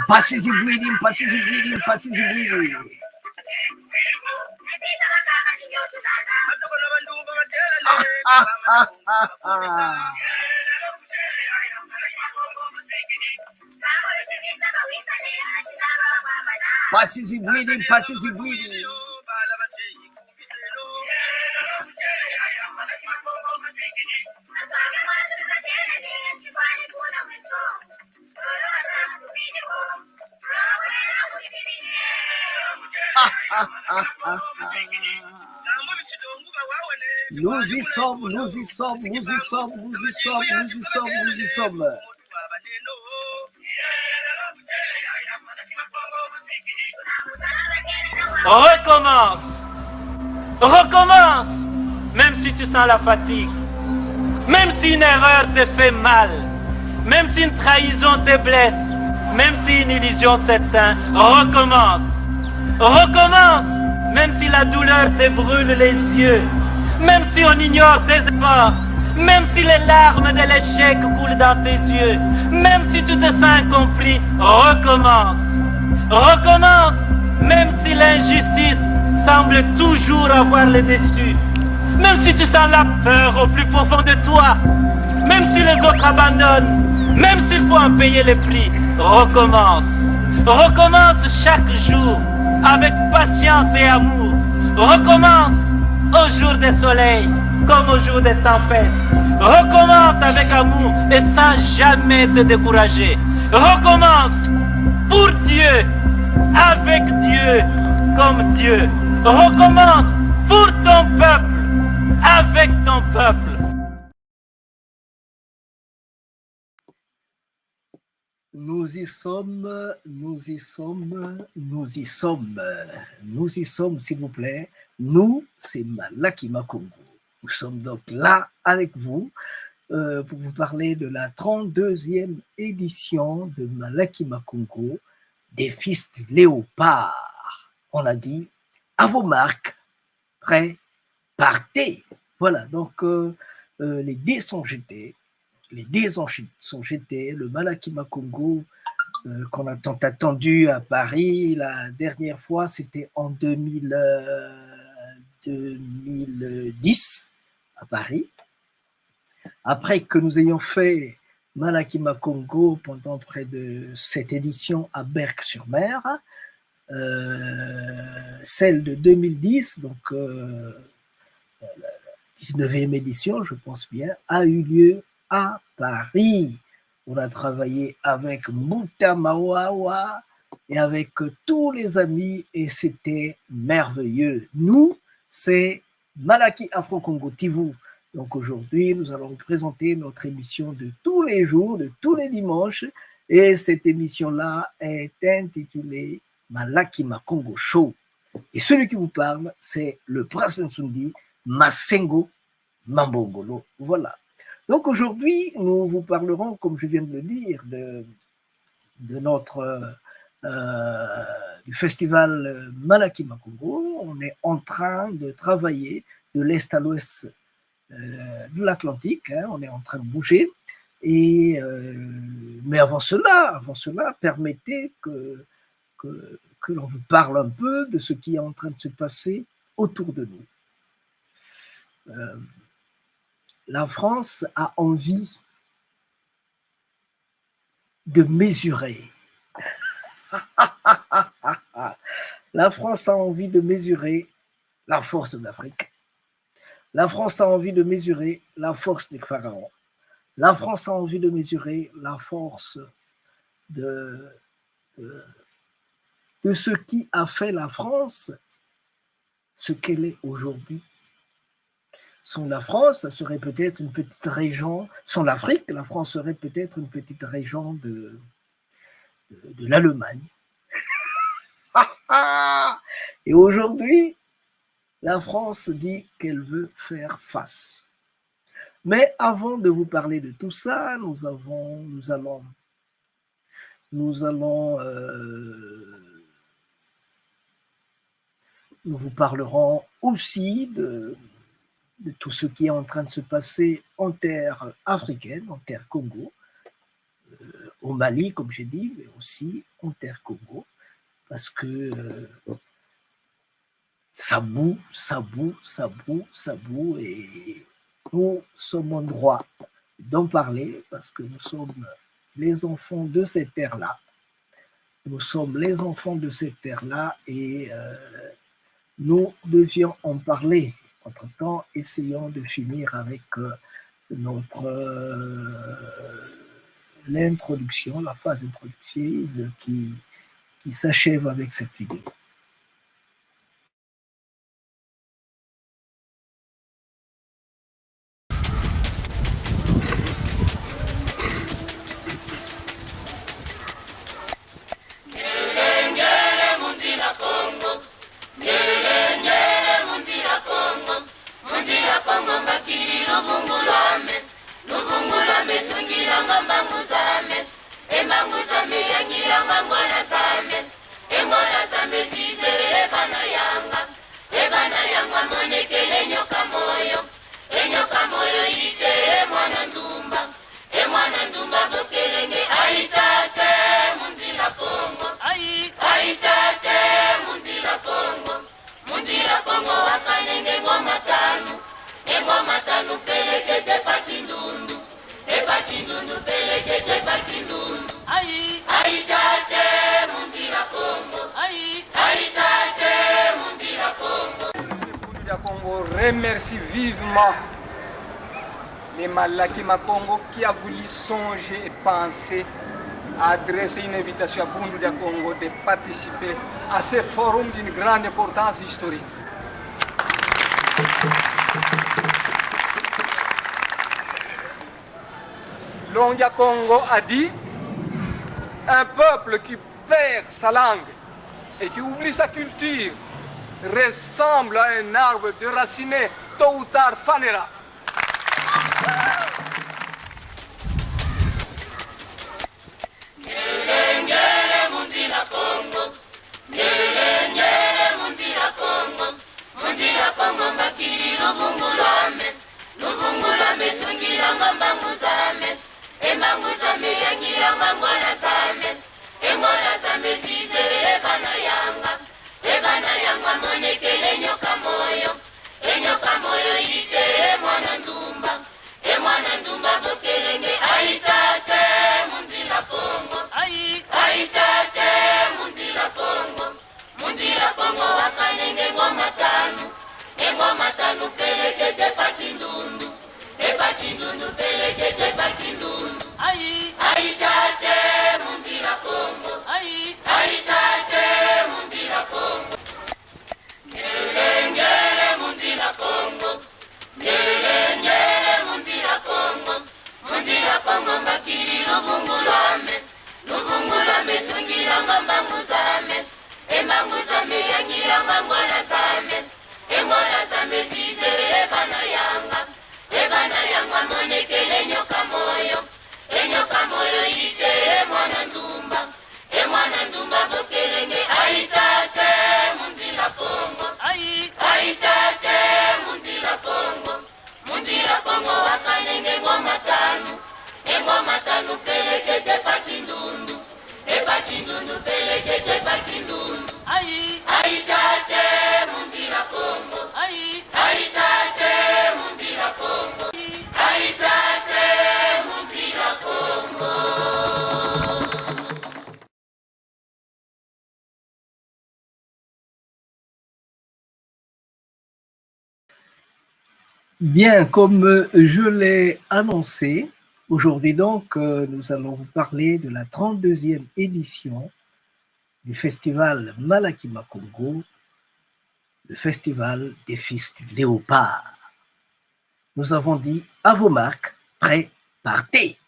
Passage breathing, passage breathing, passage breathing. Passage breathing, passage breathing. Nous y sommes, nous y sommes, nous y sommes, nous y sommes, nous y sommes, nous y sommes. Recommence. Recommence. Même si tu sens la fatigue. Même si une erreur te fait mal. Même si une trahison te blesse. Même si une illusion s'éteint. Recommence. Recommence. Même si la douleur te brûle les yeux. Même si on ignore tes efforts. Même si les larmes de l'échec coulent dans tes yeux. Même si tu te sens accompli. Recommence. Recommence. Même si l'injustice semble toujours avoir le dessus. Même si tu sens la peur au plus profond de toi. Même si les autres abandonnent. Même s'il faut en payer les prix. Recommence. Recommence chaque jour. Avec patience et amour. Recommence au jour des soleils comme au jour des tempêtes. Recommence avec amour et sans jamais te décourager. Recommence pour Dieu, avec Dieu, comme Dieu. Recommence pour ton peuple, avec ton peuple. Nous y sommes, nous y sommes, nous y sommes. Nous y sommes, s'il vous plaît. Nous, c'est Malaki Makungu. Nous sommes donc là avec vous pour vous parler de la 32e édition de Malaki Makungu, des fils du léopard. On a dit, à vos marques, prêts, partez. Voilà, donc les dés sont jetés. Les dés sont jetés. Le Malaki Makungu qu'on a tant attendu à Paris, la dernière fois, c'était en 2010 à Paris. Après que nous ayons fait Malaki Makungu pendant près de 7 éditions à Berck-sur-Mer, celle de 2010, donc la 19e édition, je pense bien, a eu lieu à Paris. On a travaillé avec Mouta Mawawa et avec tous les amis et c'était merveilleux. Nous, c'est Malaki Afro-Congo TV. Donc aujourd'hui, nous allons vous présenter notre émission de tous les jours, de tous les dimanches. Et cette émission-là est intitulée Malaki Makungu Show. Et celui qui vous parle, c'est le Prince Nsundi Masengo Mambongolo. Voilà. Donc aujourd'hui, nous vous parlerons, comme je viens de le dire, de notre du festival Malaki Makungu. On est en train de travailler de l'est à l'ouest de l'Atlantique, hein, on est en train de bouger. Et, mais avant cela, permettez que l'on vous parle un peu de ce qui est en train de se passer autour de nous. La France a envie de mesurer. La France a envie de mesurer la force de l'Afrique. La France a envie de mesurer la force des pharaons. La France a envie de mesurer la force de ce qui a fait la France ce qu'elle est aujourd'hui. Sans la France, ça serait peut-être une petite région. Sans l'Afrique, la France serait peut-être une petite région de l'Allemagne. Et aujourd'hui, la France dit qu'elle veut faire face. Mais avant de vous parler de tout ça, nous vous parlerons aussi de tout ce qui est en train de se passer en terre africaine, en terre Congo, au Mali, comme j'ai dit, mais aussi en terre Congo, parce que ça boue, ça boue, ça boue, ça boue, et nous sommes en droit d'en parler parce que nous sommes les enfants de cette terre-là. Nous sommes les enfants de cette terre-là et nous devions en parler. Entre-temps, essayons de finir avec notre l'introduction, la phase introductive qui s'achève avec cette vidéo. Remercie vivement les Malakima Congo qui a voulu songer et penser à adresser une invitation à Bundudia Congo de participer à ce forum d'une grande importance historique. Longia Congo a dit: un peuple qui perd sa langue et qui oublie sa culture ressemble à un arbre déraciné, tôt ou tard fanera. Bien, comme je l'ai annoncé, aujourd'hui donc, nous allons vous parler de la 32e édition du festival Malakima Congo, le festival des fils du léopard. Nous avons dit à vos marques, prêts, partez.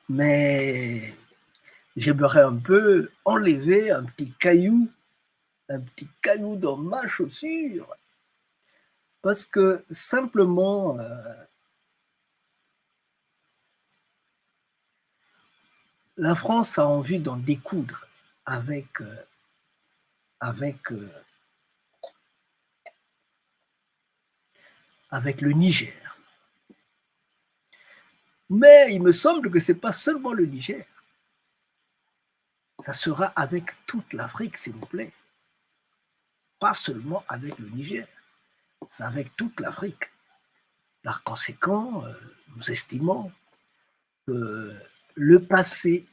Mais j'aimerais un peu enlever un petit caillou dans ma chaussure, parce que simplement la France a envie d'en découdre avec avec le Niger. Mais il me semble que ce n'est pas seulement le Niger. Ça sera avec toute l'Afrique, s'il vous plaît. Pas seulement avec le Niger. C'est avec toute l'Afrique. Par conséquent, nous estimons que le passé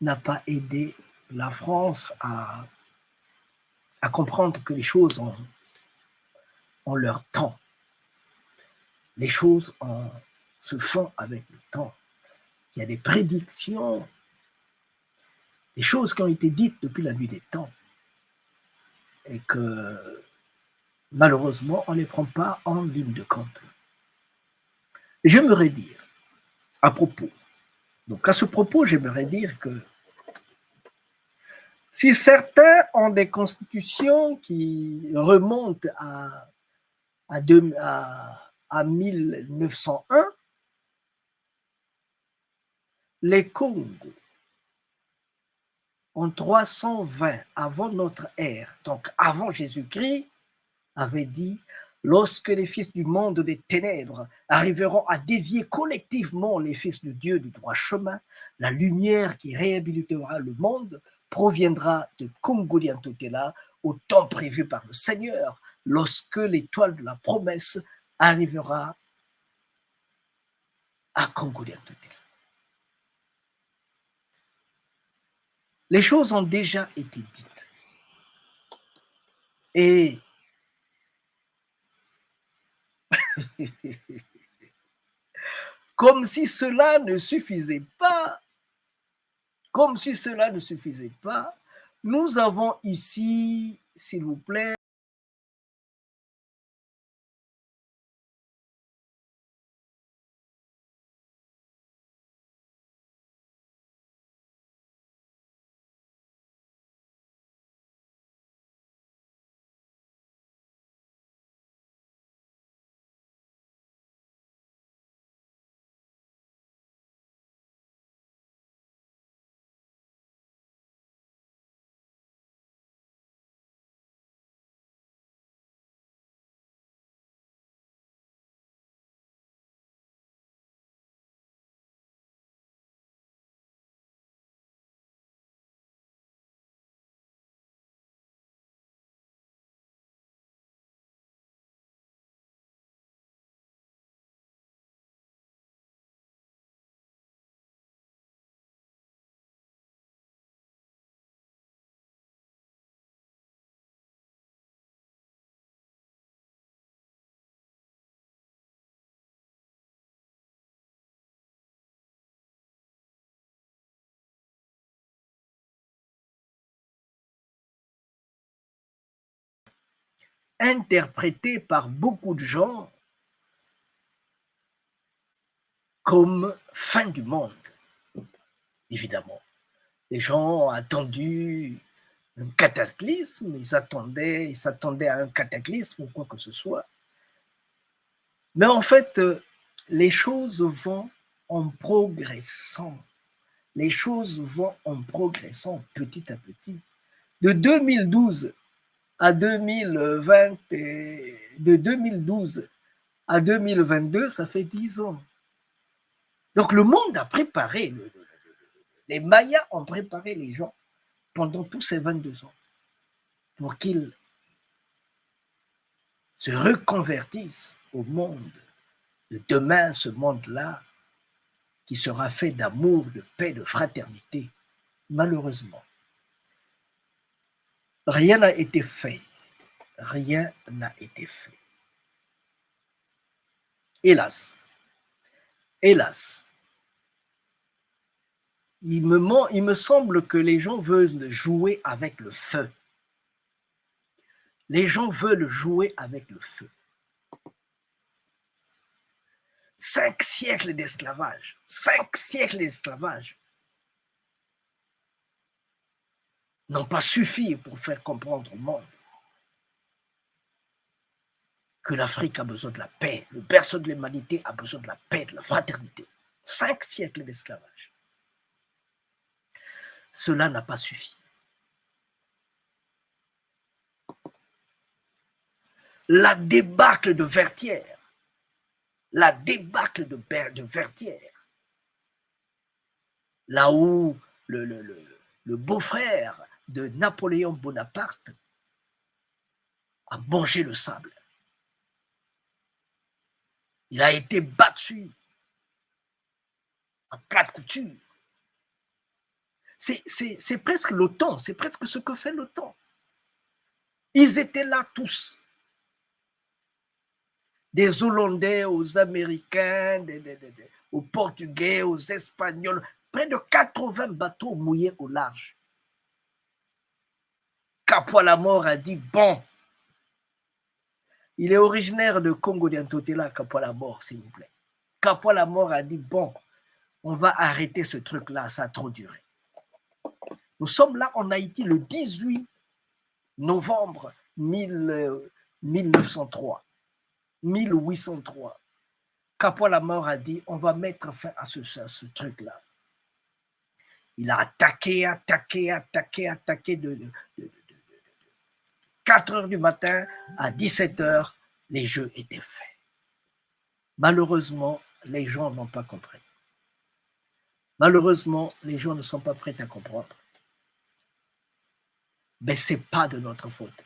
n'a pas aidé la France à comprendre que les choses ont leur temps. Les choses se font avec le temps. Il y a des prédictions, des choses qui ont été dites depuis la nuit des temps et que malheureusement, on ne les prend pas en ligne de compte. J'aimerais dire, à ce propos, j'aimerais dire que si certains ont des constitutions qui remontent à 1901, les Congos, en 320 avant notre ère, donc avant Jésus-Christ, avait dit « Lorsque les fils du monde des ténèbres arriveront à dévier collectivement les fils de Dieu du droit chemin, la lumière qui réhabilitera le monde proviendra de Congoliantotela au temps prévu par le Seigneur, lorsque l'étoile de la promesse arrivera à Congoliantotela. » Les choses ont déjà été dites. Et comme si cela ne suffisait pas, nous avons ici, s'il vous plaît, interprété par beaucoup de gens comme fin du monde, évidemment. Les gens ont attendu un cataclysme, ils s'attendaient à un cataclysme ou quoi que ce soit. Mais en fait, les choses vont en progressant. Les choses vont en progressant petit à petit. De 2012 à 2020, de 2012 à 2022, ça fait 10 ans. Donc le monde a préparé, les Mayas ont préparé les gens pendant tous ces 22 ans pour qu'ils se reconvertissent au monde de demain, ce monde-là qui sera fait d'amour, de paix, de fraternité. Malheureusement, rien n'a été fait. Rien n'a été fait. Hélas, hélas, il me semble que les gens veulent jouer avec le feu. Les gens veulent jouer avec le feu. 5 siècles d'esclavage, 5 siècles d'esclavage n'ont pas suffi pour faire comprendre au monde que l'Afrique a besoin de la paix, le berceau de l'humanité a besoin de la paix, de la fraternité. 5 siècles d'esclavage. Cela n'a pas suffi. la débâcle de Vertières. La débâcle de Vertières. Là où le beau-frère de Napoléon Bonaparte a mangé le sable. Il a été battu en quatre coutures. C'est presque l'OTAN, c'est presque ce que fait l'OTAN. Ils étaient là tous. Des Hollandais aux Américains, aux Portugais, aux Espagnols, près de 80 bateaux mouillés au large. Capois-la-Mort a dit, bon, il est originaire de Congo d'Antotela, Capois-la-Mort, s'il vous plaît. Capois-la-Mort a dit, bon, on va arrêter ce truc-là, ça a trop duré. Nous sommes là en Haïti le 18 novembre 1803. Capois-la-Mort a dit, on va mettre fin à ce truc-là. Il a attaqué de 4 heures du matin à 17 heures, les jeux étaient faits. Malheureusement, les gens n'ont pas compris. Malheureusement, les gens ne sont pas prêts à comprendre. Mais ce n'est pas de notre faute.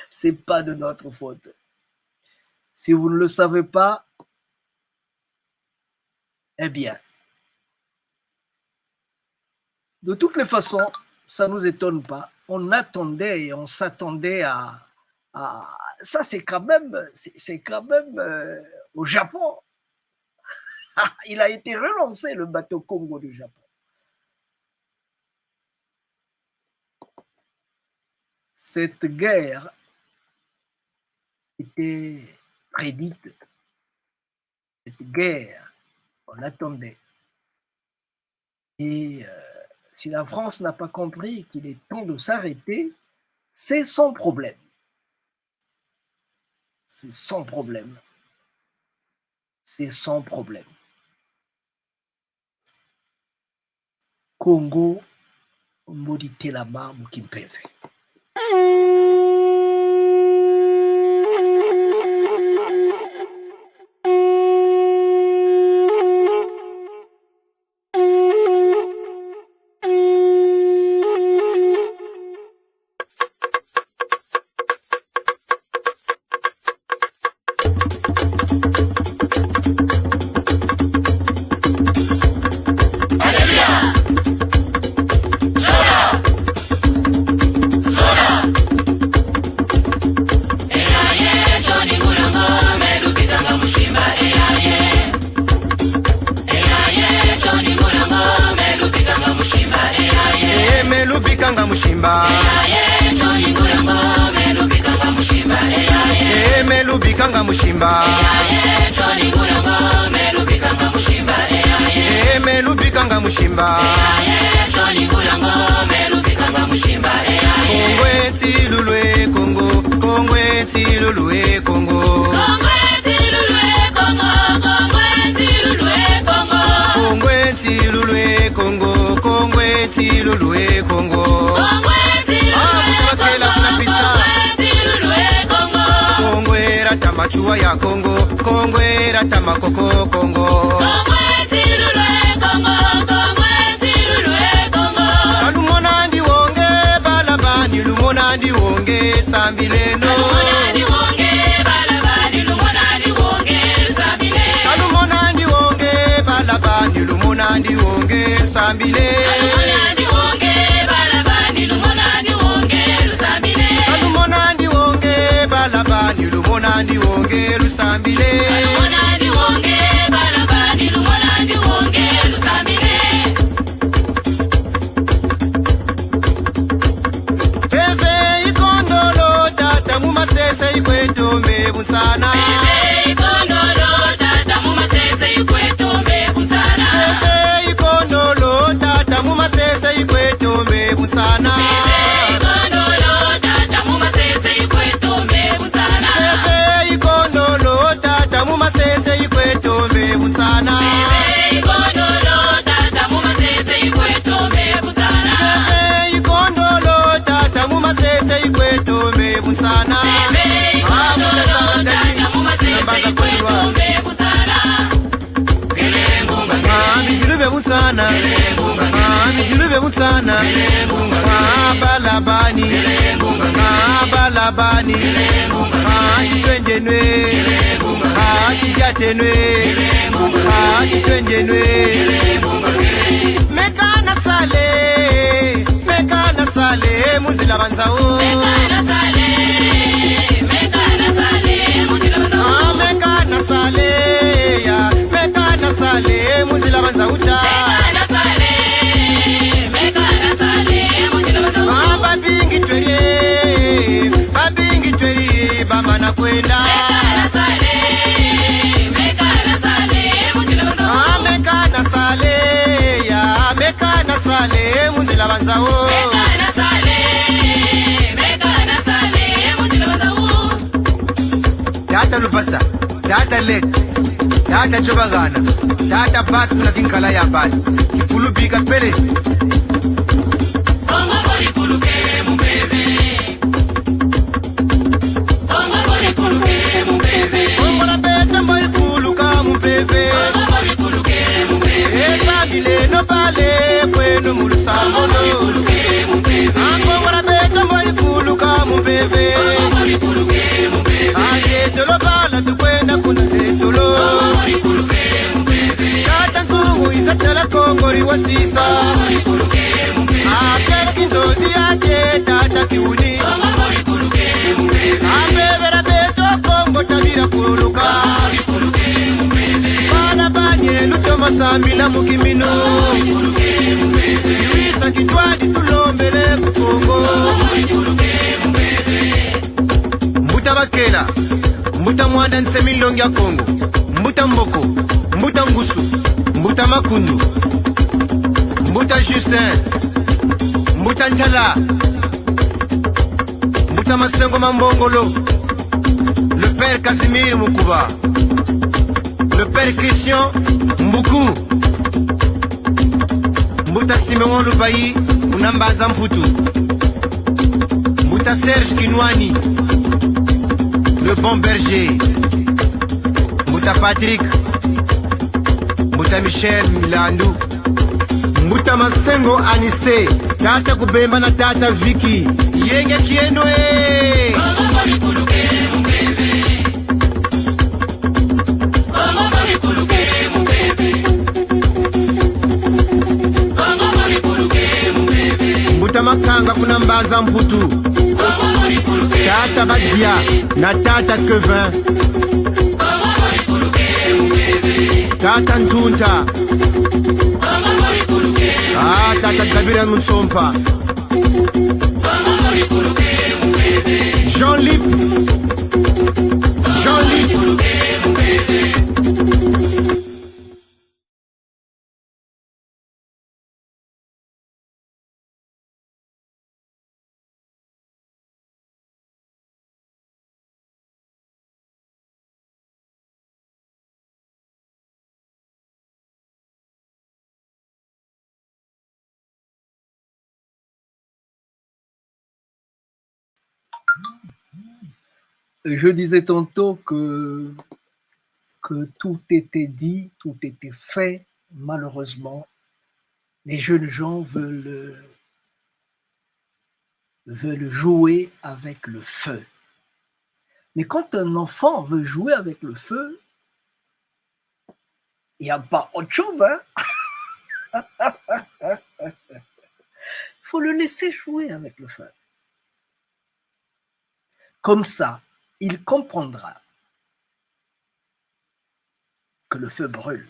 C'est pas de notre faute. Si vous ne le savez pas, eh bien, de toutes les façons, ça ne nous étonne pas. On attendait et on s'attendait à ça, c'est quand même au Japon. Il a été relancé, le bateau Congo du Japon. Cette guerre était prédite. Cette guerre, on l'attendait. Et si la France n'a pas compris qu'il est temps de s'arrêter, c'est son problème. C'est son problème. C'est son problème. Congo, Mbodite Lama Mukimpeve. Ikweto bebutsana abalabani abalabani atitwendenwe atityatenwe atitwendenwe mekana sale muzila banzawo mekana sale ya mekana sale muzila banzawuta babingi tweli bamana kwenda mekana sale ya mekana sale muzila banzawo tata lupasa tata lek tata chobagana tata batu na kinkala ya bani kipulubika pele no pale bueno mulsangolo angora beta mori kuluka mumbebe aye tolo bala tukwenda kuna tolo kata nzungu isatala kongori wasisa akela kinzozi yake tata kiuni ambebera beto kongo tabira kuluka bana banye lutoma samila mukimino iwisa kitwadi tulombele kukongo mbuta bakela mbuta mwanda nsemilongi ya kongo mbuta mboko mbuta ngusu mbuta makundu mbuta justin mbuta ntala mbuta masengo mambongolo le père Casimir Mukuba le père Christian Mbuku Mbuta Simeon Lubayi Unambanza Mputu Mbuta Serge Kinwani le bon berger Mbuta Patrick Mbuta Michel Milandu Mbuta Masengo Anise Tata Kubemba na Tata Vicky Yenge Kienwe Mbuta Makanga kuna Mbanza Mputu Tata Badia na Tata Kevin Tata Ntunta Tata Kabira Mutsompa Jean-Lip Je disais tantôt que tout était dit, tout était fait. Malheureusement, les jeunes gens veulent jouer avec le feu. Mais quand un enfant veut jouer avec le feu, il n'y a pas autre chose, hein? Il faut le laisser jouer avec le feu. Comme ça, il comprendra que le feu brûle.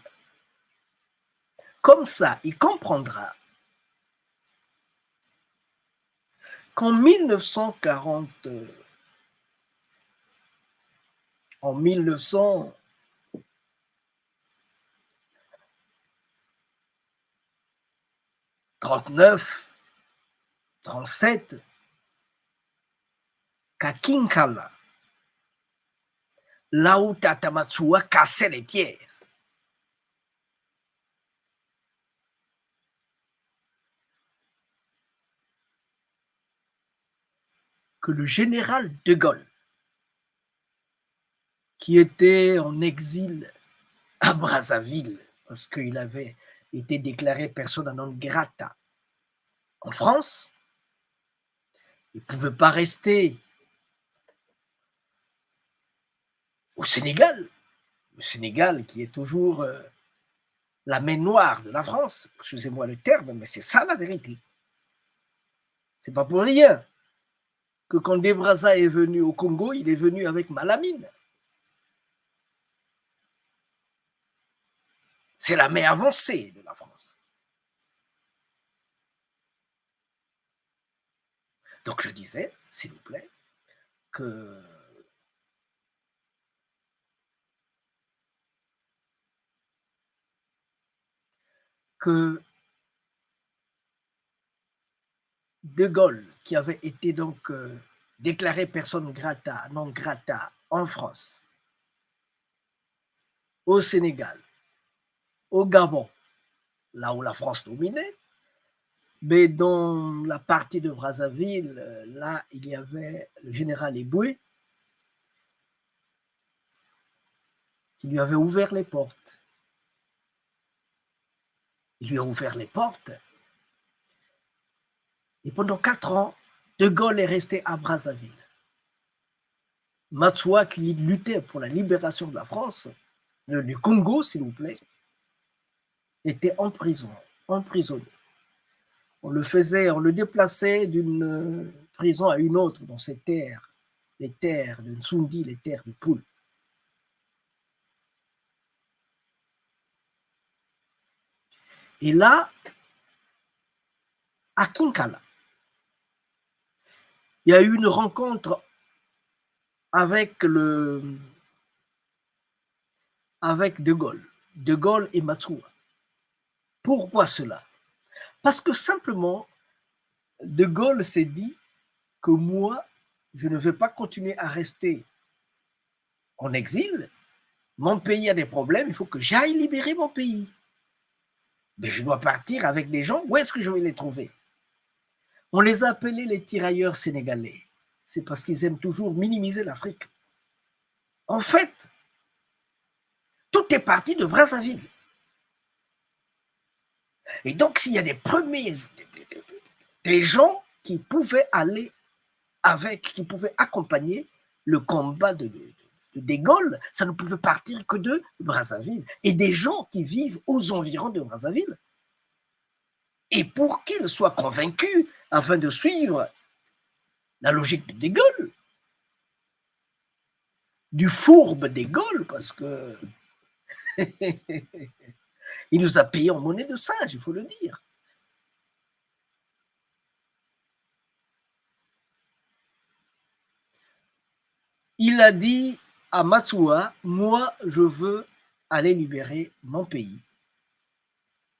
Comme ça, il comprendra qu'en 1939, 37, qu'à Kinkala, là où Tata Matsuwa cassait les pierres, que le général de Gaulle, qui était en exil à Brazzaville, parce qu'il avait été déclaré persona non grata en France. Il ne pouvait pas rester au Sénégal. Le Sénégal qui est toujours la main noire de la France. Excusez-moi le terme, mais c'est ça la vérité. C'est pas pour rien que quand De Brazza est venu au Congo, il est venu avec Malamine. C'est la main avancée de la France. Donc je disais, s'il vous plaît, que De Gaulle, qui avait été donc déclaré personne grata, non grata en France, au Sénégal, au Gabon, là où la France dominait, mais dans la partie de Brazzaville, là, il y avait le général Eboué qui lui avait ouvert les portes. Il lui a ouvert les portes. Et pendant 4 ans, De Gaulle est resté à Brazzaville. Matsuwa, qui luttait pour la libération de la France, du Congo, s'il vous plaît, était en prison, emprisonné. On le déplaçait d'une prison à une autre dans ces terres, les terres de Nsundi, les terres de Poul. Et là, à Kinkala, il y a eu une rencontre avec De Gaulle et Matsuwa. Pourquoi cela? Parce que simplement, De Gaulle s'est dit que moi, je ne vais pas continuer à rester en exil. Mon pays a des problèmes, il faut que j'aille libérer mon pays. Mais je dois partir avec des gens, où est-ce que je vais les trouver? On les appelait les tirailleurs sénégalais. C'est parce qu'ils aiment toujours minimiser l'Afrique. En fait, tout est parti de Brazzaville. Et donc, s'il y a des gens qui pouvaient aller avec, qui pouvaient accompagner le combat de Gaulle, ça ne pouvait partir que de Brazzaville. Et des gens qui vivent aux environs de Brazzaville. Et pour qu'ils soient convaincus, afin de suivre la logique de Gaulle, du fourbe de Gaulle, parce que il nous a payé en monnaie de singe, il faut le dire. Il a dit à Matsuwa, moi, je veux aller libérer mon pays.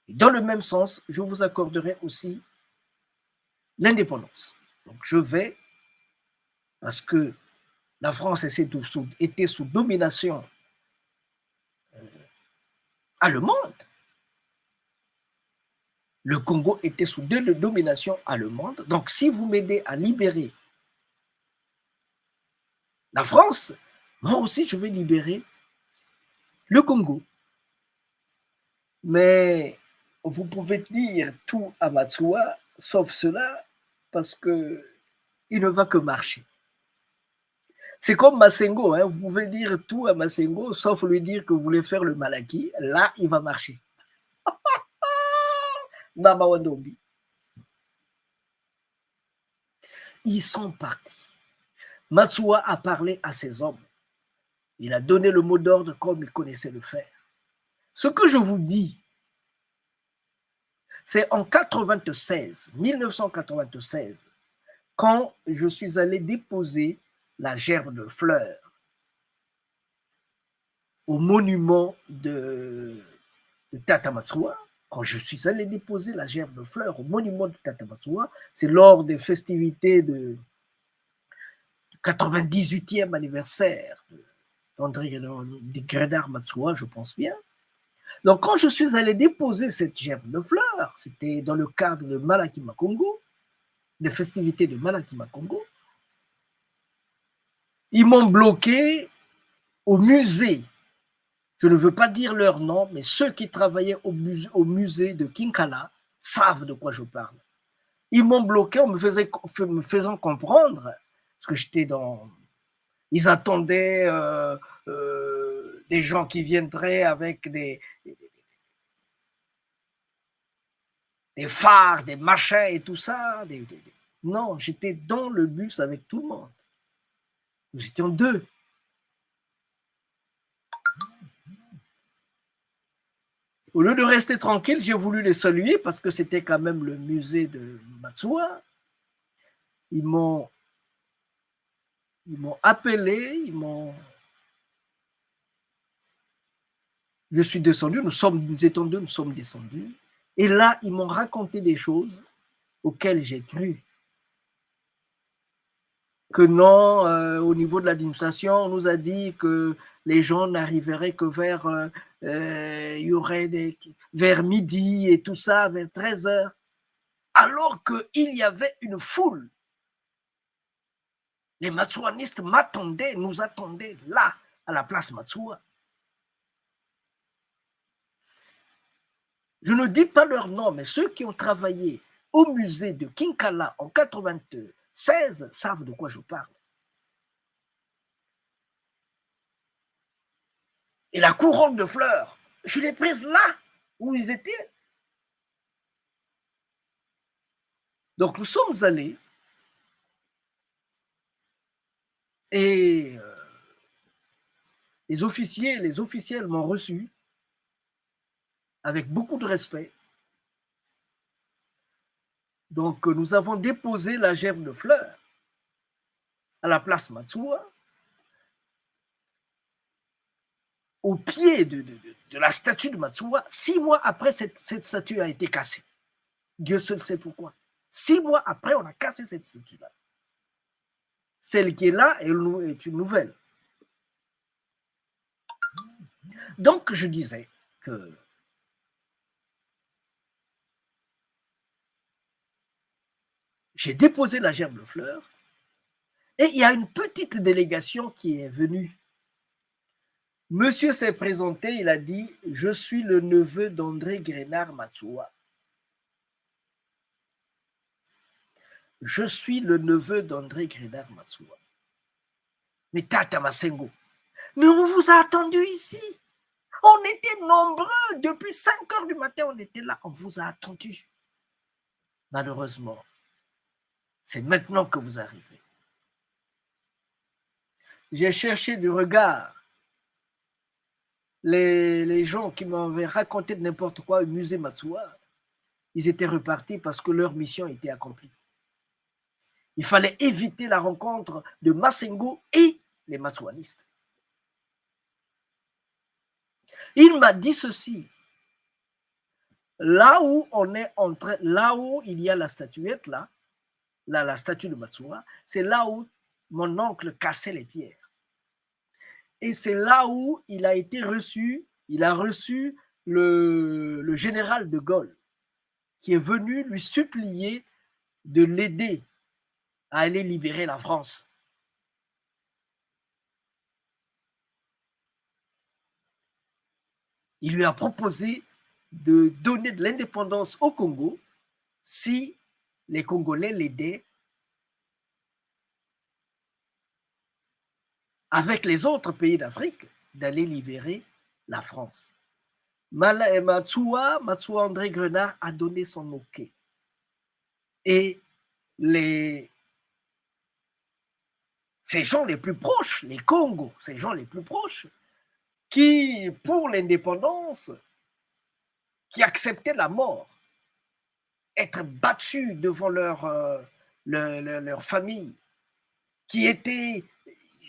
Et dans le même sens, je vous accorderai aussi l'indépendance. Donc, je vais, parce que la France était sous domination allemande. Le Congo était sous domination allemande. Donc, si vous m'aidez à libérer la France, moi aussi, je vais libérer le Congo. Mais vous pouvez dire tout à Matsuwa, sauf cela, parce qu'il ne va que marcher. C'est comme Massengo, hein, vous pouvez dire tout à Massengo, sauf lui dire que vous voulez faire le malaki, là, il va marcher. Mama Wandombi. Ils sont partis. Matsuwa a parlé à ses hommes. Il a donné le mot d'ordre comme il connaissait le faire. Ce que je vous dis, c'est en 1996, quand je suis allé déposer la gerbe de fleurs au monument de Tata Matsuwa. Quand je suis allé déposer la gerbe de fleurs au monument de Tata Matsuwa, c'est lors des festivités du 98e anniversaire d'André Grédard Matsuwa, je pense bien. Donc, quand je suis allé déposer cette gerbe de fleurs, c'était dans le cadre de Malaki Makongo, des festivités de Malaki Makongo, ils m'ont bloqué au musée. Je ne veux pas dire leur nom, mais ceux qui travaillaient au musée de Kinkala savent de quoi je parle. Ils m'ont bloqué en me faisant comprendre, parce que j'étais dans... Ils attendaient des gens qui viendraient avec des phares, des machins et tout ça. Non, j'étais dans le bus avec tout le monde. Nous étions deux. Au lieu de rester tranquille, j'ai voulu les saluer parce que c'était quand même le musée de Matsuwa. Ils m'ont appelé, je suis descendu, nous étions deux, nous sommes descendus. Et là, ils m'ont raconté des choses auxquelles j'ai cru. Que non, au niveau de l'administration, on nous a dit que les gens n'arriveraient que vers, il y aurait vers midi et tout ça, vers 13h, alors qu'il y avait une foule. Les Matsuanistes m'attendaient, nous attendaient là, à la place Matsuwa. Je ne dis pas leur nom, mais ceux qui ont travaillé au musée de Kinkala en 1996 savent de quoi je parle. Et la couronne de fleurs, je l'ai prise là où ils étaient. Donc nous sommes allés et les officiels m'ont reçu avec beaucoup de respect. Donc nous avons déposé la gerbe de fleurs à la place Matsuwa, au pied de la statue de Matsuwa. 6 mois après, cette statue a été cassée. Dieu seul sait pourquoi. 6 mois après, on a cassé cette statue-là. Celle qui est là est une nouvelle. Donc, je disais que j'ai déposé la gerbe de fleurs et il y a une petite délégation qui est venue. Monsieur s'est présenté, il a dit « Je suis le neveu d'André Grenard Matsuwa. » Je suis le neveu d'André Grenard Matsuwa. Mais Tata Masengo, mais on vous a attendu ici. On était nombreux. Depuis 5h du matin, on était là. On vous a attendu. Malheureusement, c'est maintenant que vous arrivez. J'ai cherché du regard les gens qui m'avaient raconté de n'importe quoi au musée Matsuwa. Ils étaient repartis parce que leur mission était accomplie. Il fallait éviter la rencontre de Masengo et les Matsuanistes. Il m'a dit ceci. Là où on est entré, là où il y a la statuette, là, la statue de Matsuwa, c'est là où mon oncle cassait les pierres. Et c'est là où il a été reçu, il a reçu le général de Gaulle, qui est venu lui supplier de l'aider à aller libérer la France. Il lui a proposé de donner de l'indépendance au Congo si les Congolais l'aidaient avec les autres pays d'Afrique d'aller libérer la France. Matsuwa André Grenard a donné son OK. Et ces gens les plus proches, les Congos, ces gens les plus proches, qui, pour l'indépendance, qui acceptaient la mort, être battus devant leur famille, qui étaient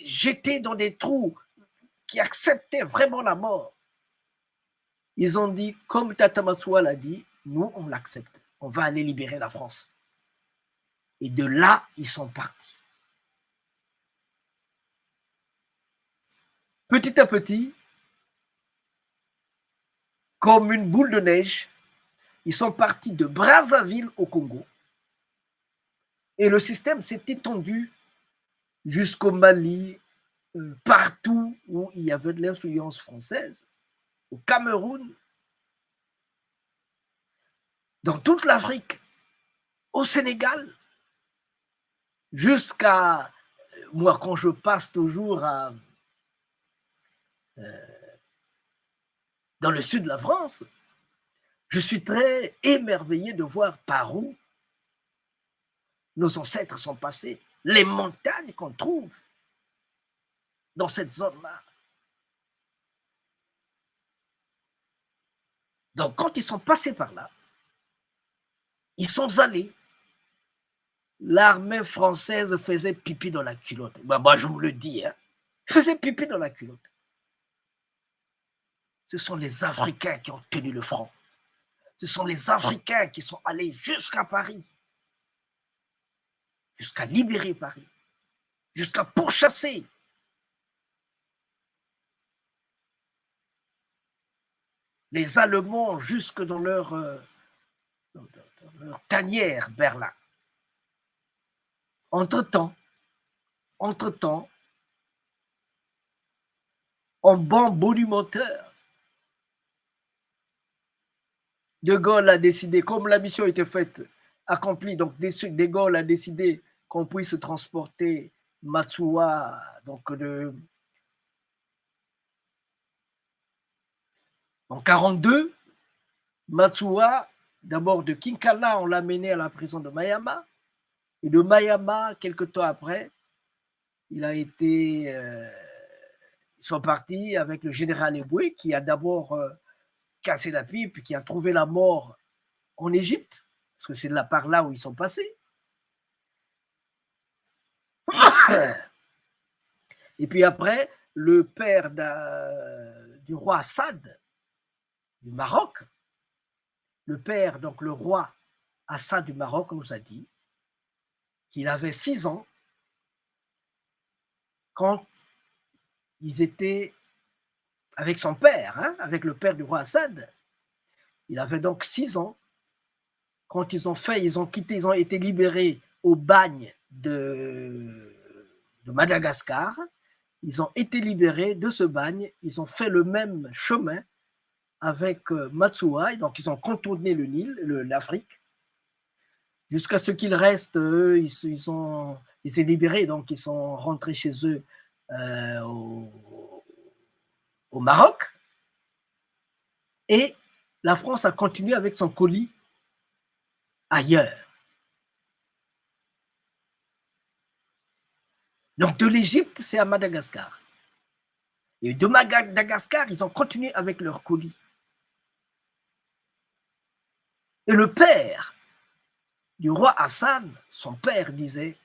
jetés dans des trous, qui acceptaient vraiment la mort. Ils ont dit, comme Tata Matsuwa l'a dit, nous, on l'accepte. On va aller libérer la France. Et de là, ils sont partis. Petit à petit, comme une boule de neige, ils sont partis de Brazzaville au Congo. Et le système s'est étendu jusqu'au Mali, partout où il y avait de l'influence française, au Cameroun, dans toute l'Afrique. au Sénégal, jusqu'à, moi quand je passe toujours dans le sud de la France, je suis très émerveillé de voir par où nos ancêtres sont passés, les montagnes qu'on trouve dans cette zone-là. Donc, quand ils sont passés par là, ils sont allés. L'armée française faisait pipi dans la culotte. Moi, je vous le dis, hein, faisait pipi dans la culotte. Ce sont les Africains qui ont tenu le front. Ce sont les Africains qui sont allés jusqu'à Paris, jusqu'à libérer Paris, jusqu'à pourchasser les Allemands jusque dans leur tanière Berlin. Entre-temps, en banc monumental, De Gaulle a décidé, comme la mission était faite, accomplie, donc De Gaulle a décidé qu'on puisse transporter Matsuwa, donc en 1942, Matsuwa, d'abord de Kinkala, on l'a mené à la prison de Mayama, et de Mayama, quelque temps après, il a été, ils sont partis avec le général Eboué, qui a d'abord cassé la pipe, qui a trouvé la mort en Égypte, parce que c'est là par là où ils sont passés. Et puis après, le père du roi Assad du Maroc, le père, donc le roi Assad du Maroc, nous a dit qu'il avait 6 ans quand ils étaient avec son père, hein, avec le père du roi Assad. Il avait donc 6 ans quand ils ont été libérés au bagne de Madagascar. Ils ont été libérés de ce bagne, ils ont fait le même chemin avec Matsuwa, donc ils ont contourné le Nil, l'Afrique, jusqu'à ce qu'il reste, ils étaient libérés, donc ils sont rentrés chez eux au Maroc, et la France a continué avec son colis ailleurs. Donc de l'Égypte, c'est à Madagascar. Et de Madagascar, ils ont continué avec leur colis. Et le père du roi Hassan, son père disait,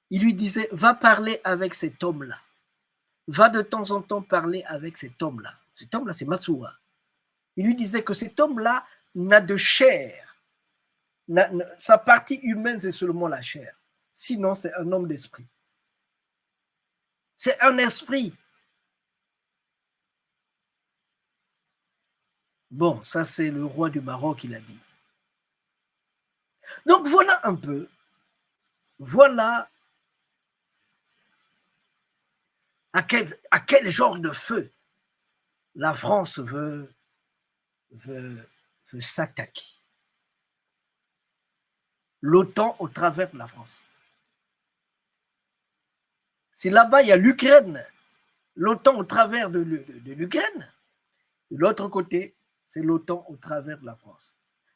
il lui disait, va parler avec cet homme-là. Va de temps en temps parler avec cet homme-là. Cet homme-là, c'est Matsuwa. Il lui disait que cet homme-là n'a de chair. Sa partie humaine, c'est seulement la chair. Sinon, c'est un homme d'esprit. C'est un esprit. Bon, ça, c'est le roi du Maroc qui l'a dit. Donc, voilà un peu. Voilà à quel genre de feu la France veut s'attaquer. L'OTAN au travers de la France. Si là-bas, il y a l'Ukraine, l'OTAN au travers de l'Ukraine, de l'autre côté, c'est l'OTAN au travers de la France.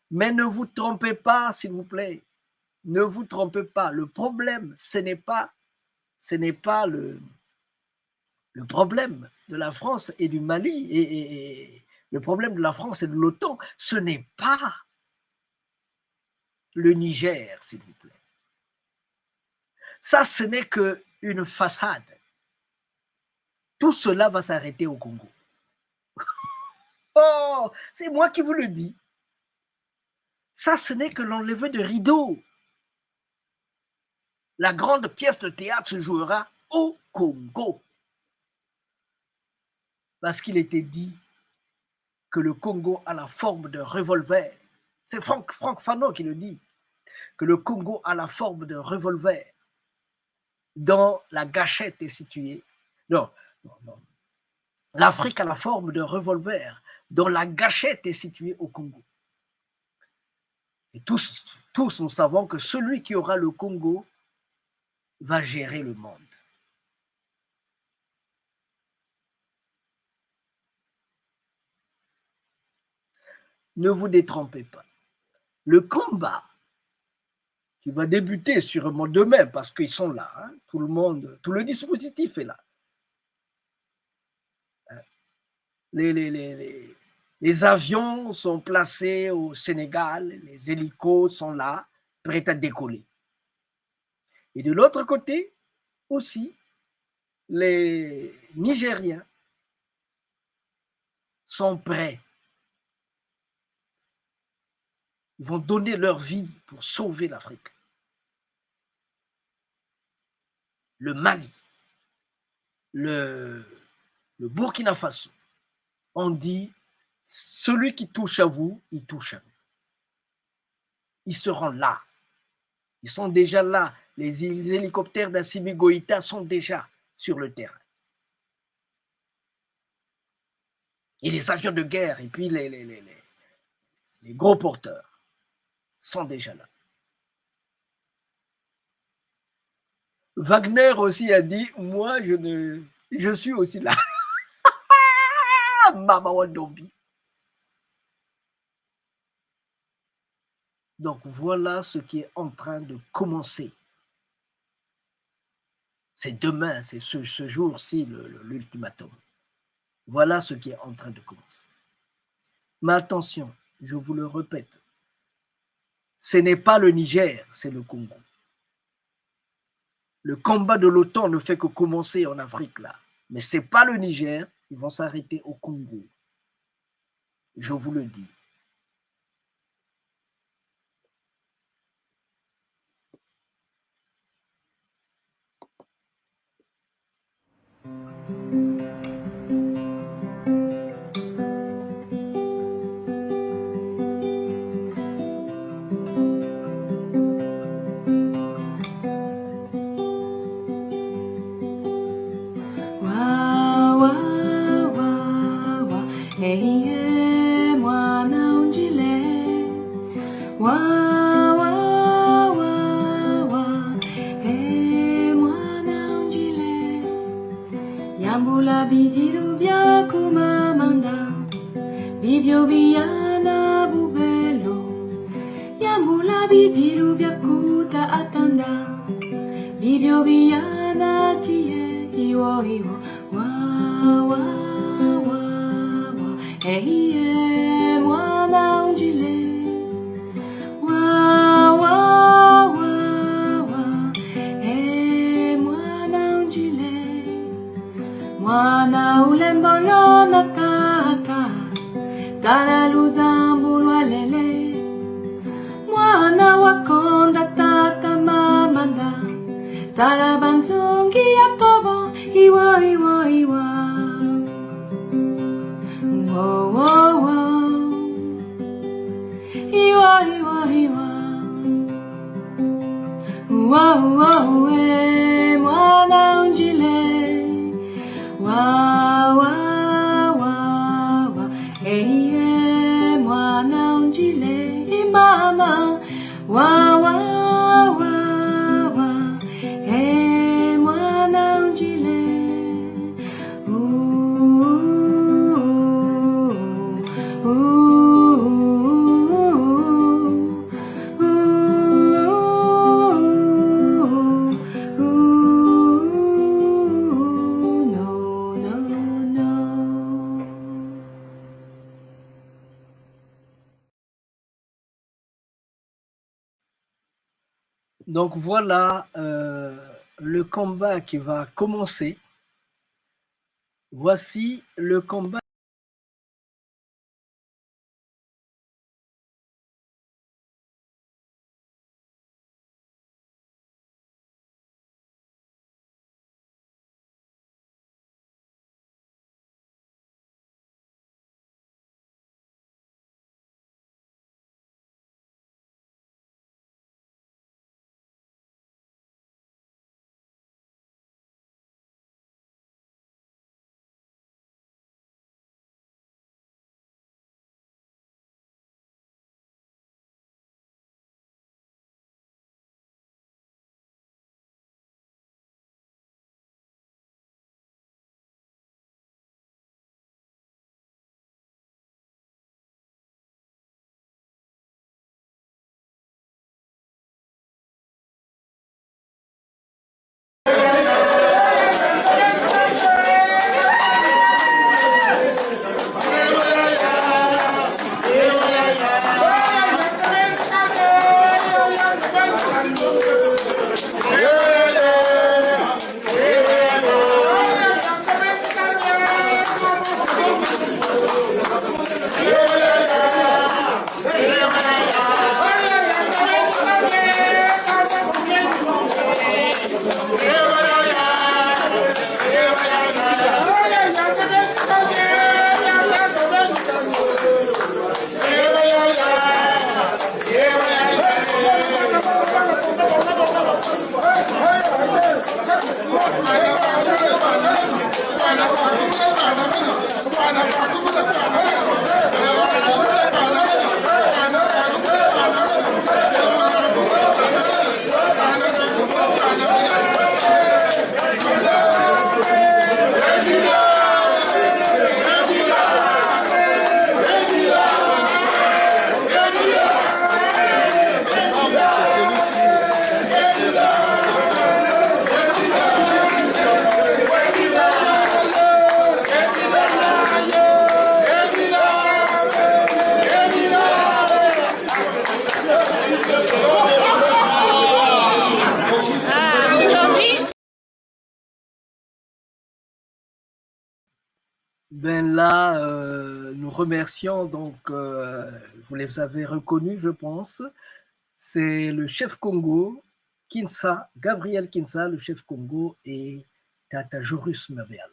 Mais ne vous trompez pas, s'il vous plaît. Ne vous trompez pas. Le problème, ce n'est pas le problème de la France et du Mali, et le problème de la France et de l'OTAN, ce n'est pas le Niger, s'il vous plaît. Ça, ce n'est qu'une façade. Tout cela va s'arrêter au Congo. Oh, c'est moi qui vous le dis. Ça, ce n'est que l'enlevé de rideau. La grande pièce de théâtre se jouera au Congo. Parce qu'il était dit que le Congo a la forme d'un revolver. C'est Franck Fanon qui le dit. Que le Congo a la forme d'un revolver dont la gâchette est située. Non. L'Afrique a la forme d'un revolver dont la gâchette est située au Congo. Et tous, nous savons que celui qui aura le Congo va gérer le monde. Ne vous détrompez pas. Le combat qui va débuter sûrement demain, parce qu'ils sont là, hein, tout le monde, tout le dispositif est là. Les avions sont placés au Sénégal, les hélicos sont là, prêts à décoller. Et de l'autre côté aussi, les Nigériens sont prêts. Ils vont donner leur vie pour sauver l'Afrique. Le Mali, le Burkina Faso, on dit, celui qui touche à vous, il touche à nous. Ils seront là. Ils sont déjà là. Les hélicoptères d'Assimi Goïta sont déjà sur le terrain. Et les avions de guerre, et puis les gros porteurs sont déjà là. Wagner aussi a dit, moi, je suis aussi là. Mama Wandombi. Donc voilà ce qui est en train de commencer. C'est demain, c'est ce jour-ci l'ultimatum. Voilà ce qui est en train de commencer. Mais attention, je vous le répète, ce n'est pas le Niger, c'est le Congo. Le combat de l'OTAN ne fait que commencer en Afrique là. Mais ce n'est pas le Niger, ils vont s'arrêter au Congo. Je vous le dis. Donc voilà le combat qui va commencer. Voici le combat. Ben là, nous remercions, donc, vous les avez reconnus, je pense, c'est le chef Congo, Kinsa, Gabriel Kinsa, le chef Congo, et Tata Jorus Merveal.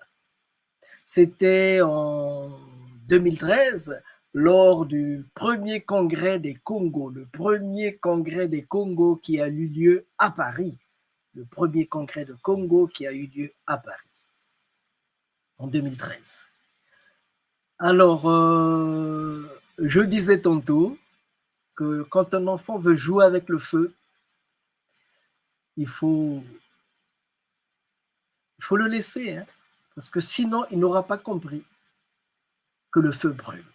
C'était en 2013, lors du premier congrès des Congos, le premier congrès des Congos qui a eu lieu à Paris, le premier congrès de Congo qui a eu lieu à Paris, en 2013. Alors, je disais tantôt que quand un enfant veut jouer avec le feu, il faut le laisser, hein, parce que sinon, il n'aura pas compris que le feu brûle.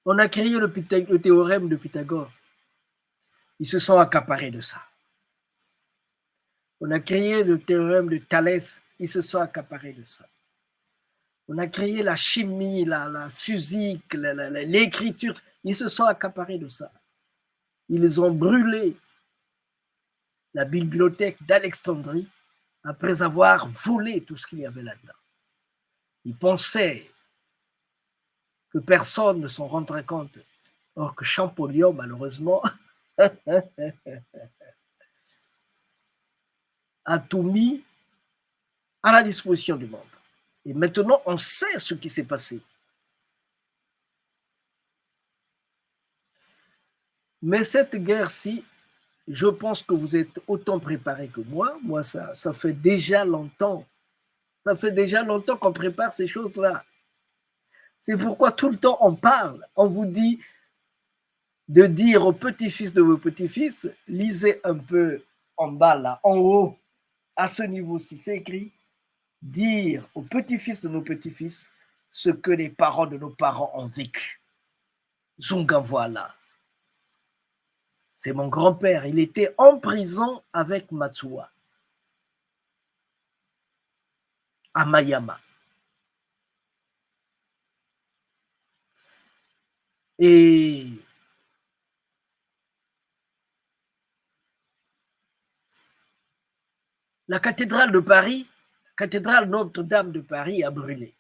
On a créé le théorème de Pythagore. Ils se sont accaparés de ça. On a créé le théorème de Thalès, ils se sont accaparés de ça. On a créé la chimie, la physique, l'écriture, ils se sont accaparés de ça. Ils ont brûlé la bibliothèque d'Alexandrie après avoir volé tout ce qu'il y avait là-dedans. Ils pensaient que personne ne s'en rendrait compte, or que Champollion, malheureusement, a tout mis à la disposition du monde. Et maintenant, on sait ce qui s'est passé. Mais cette guerre-ci, je pense que vous êtes autant préparés que moi. Moi, ça fait déjà longtemps. Ça fait déjà longtemps qu'on prépare ces choses-là. C'est pourquoi tout le temps on parle. On vous dit de dire aux petits-fils de vos petits-fils, lisez un peu en bas là, en haut, à ce niveau-ci, c'est écrit, dire aux petits-fils de nos petits-fils ce que les parents de nos parents ont vécu. Zongavoila. C'est mon grand-père, il était en prison avec Matsuwa, à Mayama. Et la cathédrale de Paris, la cathédrale Notre-Dame de Paris a brûlé.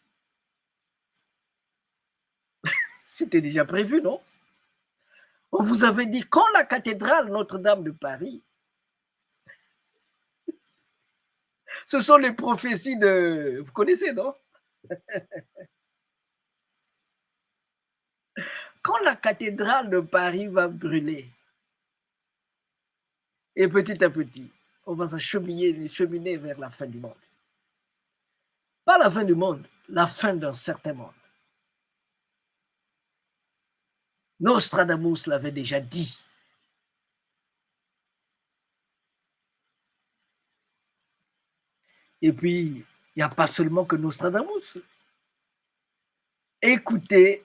C'était déjà prévu, non? On vous avait dit, quand la cathédrale Notre-Dame de Paris, ce sont les prophéties de... Vous connaissez, non? Quand la cathédrale de Paris va brûler, et petit à petit, on va cheminer vers la fin du monde. Pas la fin du monde, la fin d'un certain monde. Nostradamus l'avait déjà dit. Et puis, il n'y a pas seulement que Nostradamus. Écoutez-le.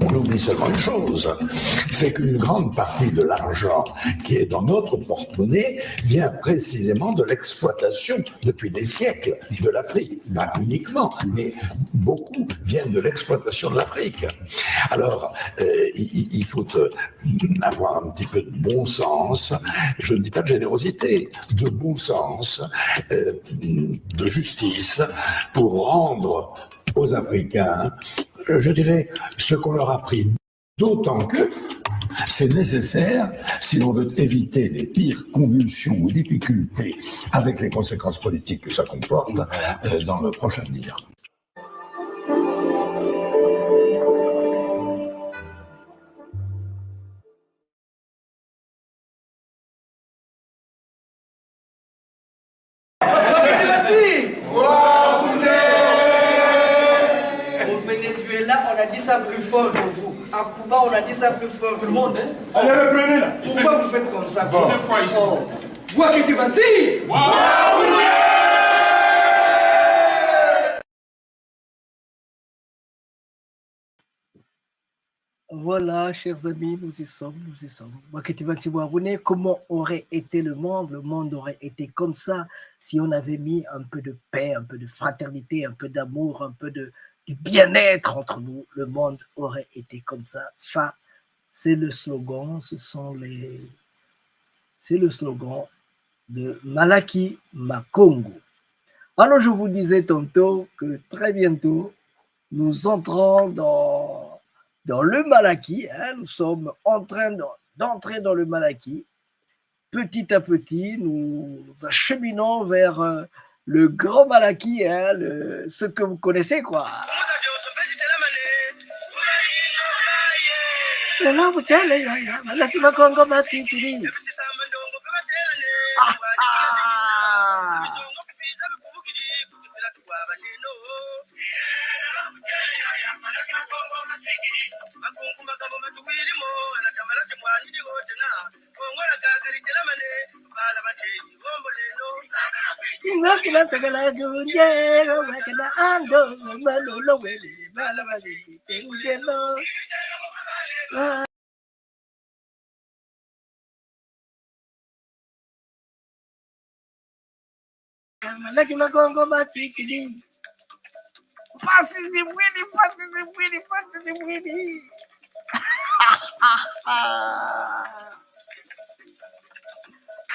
On oublie seulement une chose, c'est qu'une grande partie de l'argent qui est dans notre porte-monnaie vient précisément de l'exploitation depuis des siècles de l'Afrique. Pas uniquement, mais beaucoup viennent de l'exploitation de l'Afrique. Alors, il faut avoir un petit peu de bon sens, je ne dis pas de générosité, de bon sens, de justice, pour rendre aux Africains, je dirais, ce qu'on leur a pris, d'autant que c'est nécessaire si l'on veut éviter les pires convulsions ou difficultés avec les conséquences politiques que ça comporte dans le prochain avenir. dit ça plus fort que vous. À Cuba, on a dit ça plus fort. Tout le monde, hein? Allez, reprenez là. Pourquoi vous faites comme ça? Bon. Fois ici. Toi qui te bâtis! Voilà, chers amis, nous y sommes. Comment aurait été le monde? Le monde aurait été comme ça si on avait mis un peu de paix, un peu de fraternité, un peu d'amour, un peu du bien-être entre nous. Le monde aurait été comme ça. Ça, c'est le slogan, c'est le slogan de Malaki Makongo. Alors, je vous disais tantôt que très bientôt, nous entrons dans le Malaki, hein, nous sommes en train d'entrer dans le Malaki. Petit à petit, nous acheminons vers le grand Malaki, hein, ce que vous connaissez, quoi.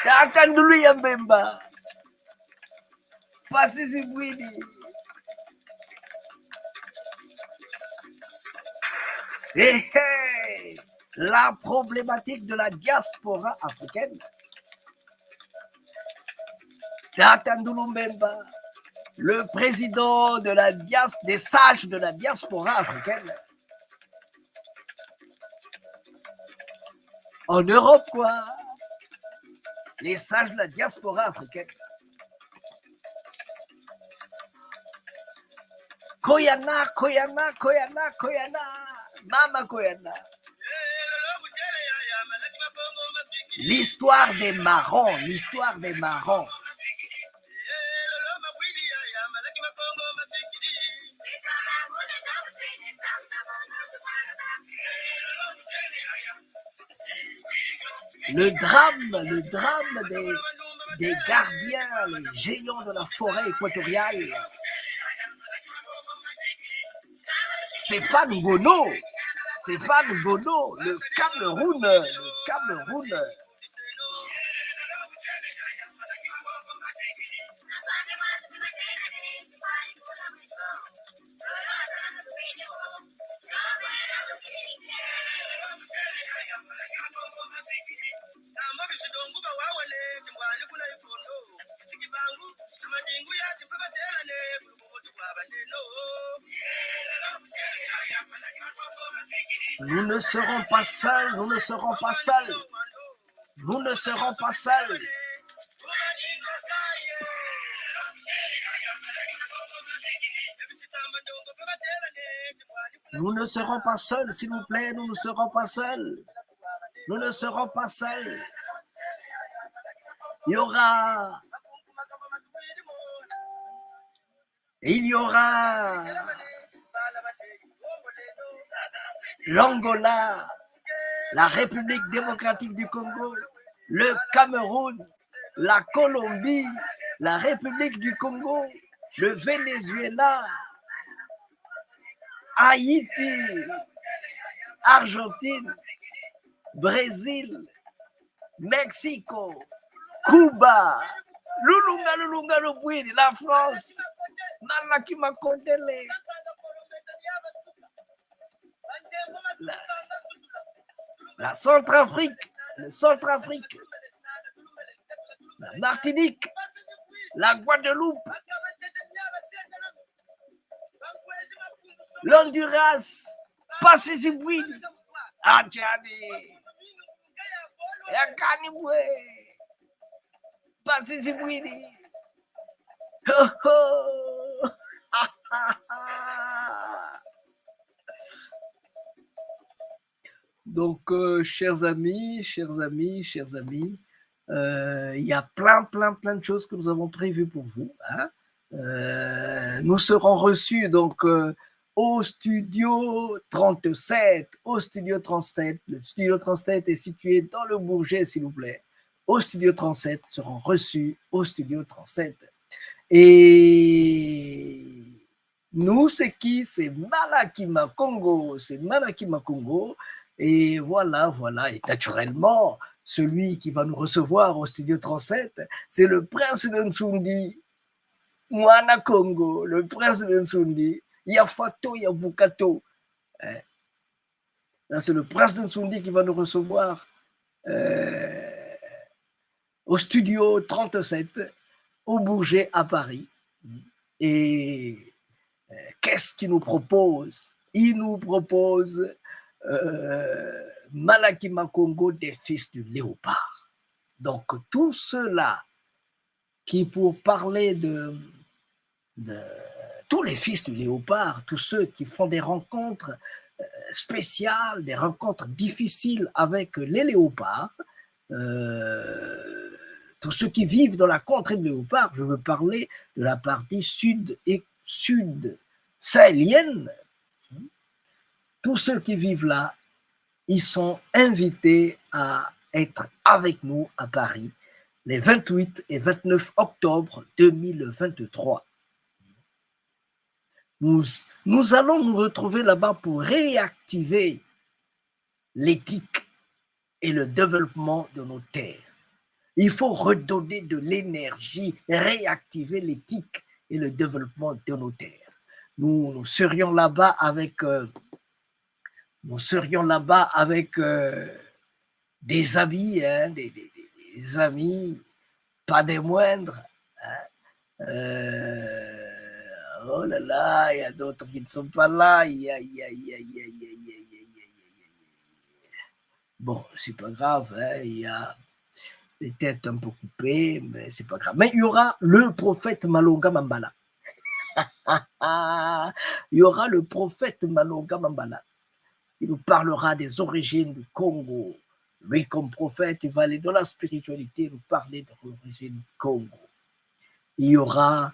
Takan dulu ya Mbemba. Pasisi Bwidi. Hey, la problématique de la diaspora africaine. Takan dulu Mbemba, le président de des sages de la diaspora africaine. En Europe, quoi. Les sages de la diaspora africaine. Koyana, Koyana, Koyana, Koyana, Mama Koyana. L'histoire des marrons, l'histoire des marrons. Le drame des gardiens, les géants de la forêt équatoriale. Stéphane Bono, le Cameroun. Nous ne serons pas seuls, nous ne serons pas seuls. Nous ne serons pas seuls. Nous ne serons pas seuls, s'il vous plaît, nous ne serons pas seuls. Nous ne serons pas seuls. Il y aura l'Angola, la République démocratique du Congo, le Cameroun, la Colombie, la République du Congo, le Venezuela, Haïti, Argentine, Brésil, Mexico, Cuba, Lulunga Lubwini, la France, Malaki Makondele, la Centrafrique, la Martinique, la Guadeloupe, l'Honduras, Passisibouini, Adjani, Yakanibwe, Passisibouini. Donc, chers amis, il y a plein de choses que nous avons prévues pour vous. Hein. Nous serons reçus donc au studio 37. Au studio 37. Le studio 37 est situé dans le Bourget, s'il vous plaît. Au studio 37, seront reçus au studio 37. Et nous, c'est qui? C'est Malakima Congo. C'est Malakima Congo. Et voilà. Et naturellement, celui qui va nous recevoir au studio 37, c'est le prince de Nsundi, Mwana Congo, le prince de Nsundi. Yafato, Yavukato. Là, c'est le prince de Nsundi qui va nous recevoir au studio 37, au Bourget à Paris. Et qu'est-ce qu'il nous propose? Il nous propose Malakima Congo des fils du léopard. Donc, tous ceux-là qui, pour parler de tous les fils du léopard, tous ceux qui font des rencontres spéciales, des rencontres difficiles avec les léopards, tous ceux qui vivent dans la contrée de léopard, je veux parler de la partie sud et sud sahélienne. Tous ceux qui vivent là, ils sont invités à être avec nous à Paris les 28 et 29 octobre 2023. Nous allons nous retrouver là-bas pour réactiver l'éthique et le développement de nos terres. Il faut redonner de l'énergie, réactiver l'éthique et le développement de nos terres. Nous serions là-bas avec des amis, hein, des amis, pas des moindres. Hein. Oh là là, il y a d'autres qui ne sont pas là. Bon, c'est pas grave, hein, il y a les têtes un peu coupées, mais c'est pas grave. Mais il y aura le prophète Malonga Mambala. Il y aura le prophète Malonga Mambala. Il nous parlera des origines du Congo. Lui, comme prophète, il va aller dans la spiritualité, nous parler de l'origine du Congo. Il y aura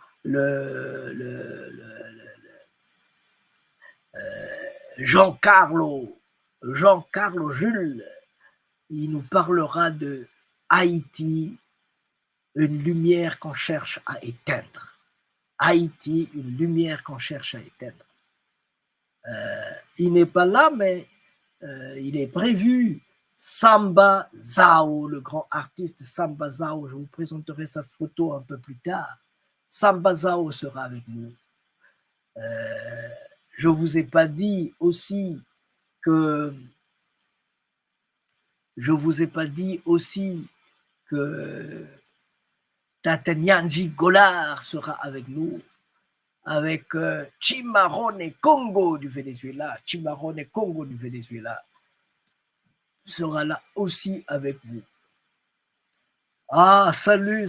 Jean-Carlo Jules. Il nous parlera de Haïti, une lumière qu'on cherche à éteindre. Haïti, une lumière qu'on cherche à éteindre. Il n'est pas là, mais il est prévu. Samba Zao, le grand artiste Samba Zao, je vous présenterai sa photo un peu plus tard. Samba Zao sera avec nous. Je ne vous ai pas dit aussi que Tatanyanji Golar sera avec nous, avec Chimarrone Congo du Venezuela. Chimarrone Congo du Venezuela sera là aussi avec vous. Ah, salut.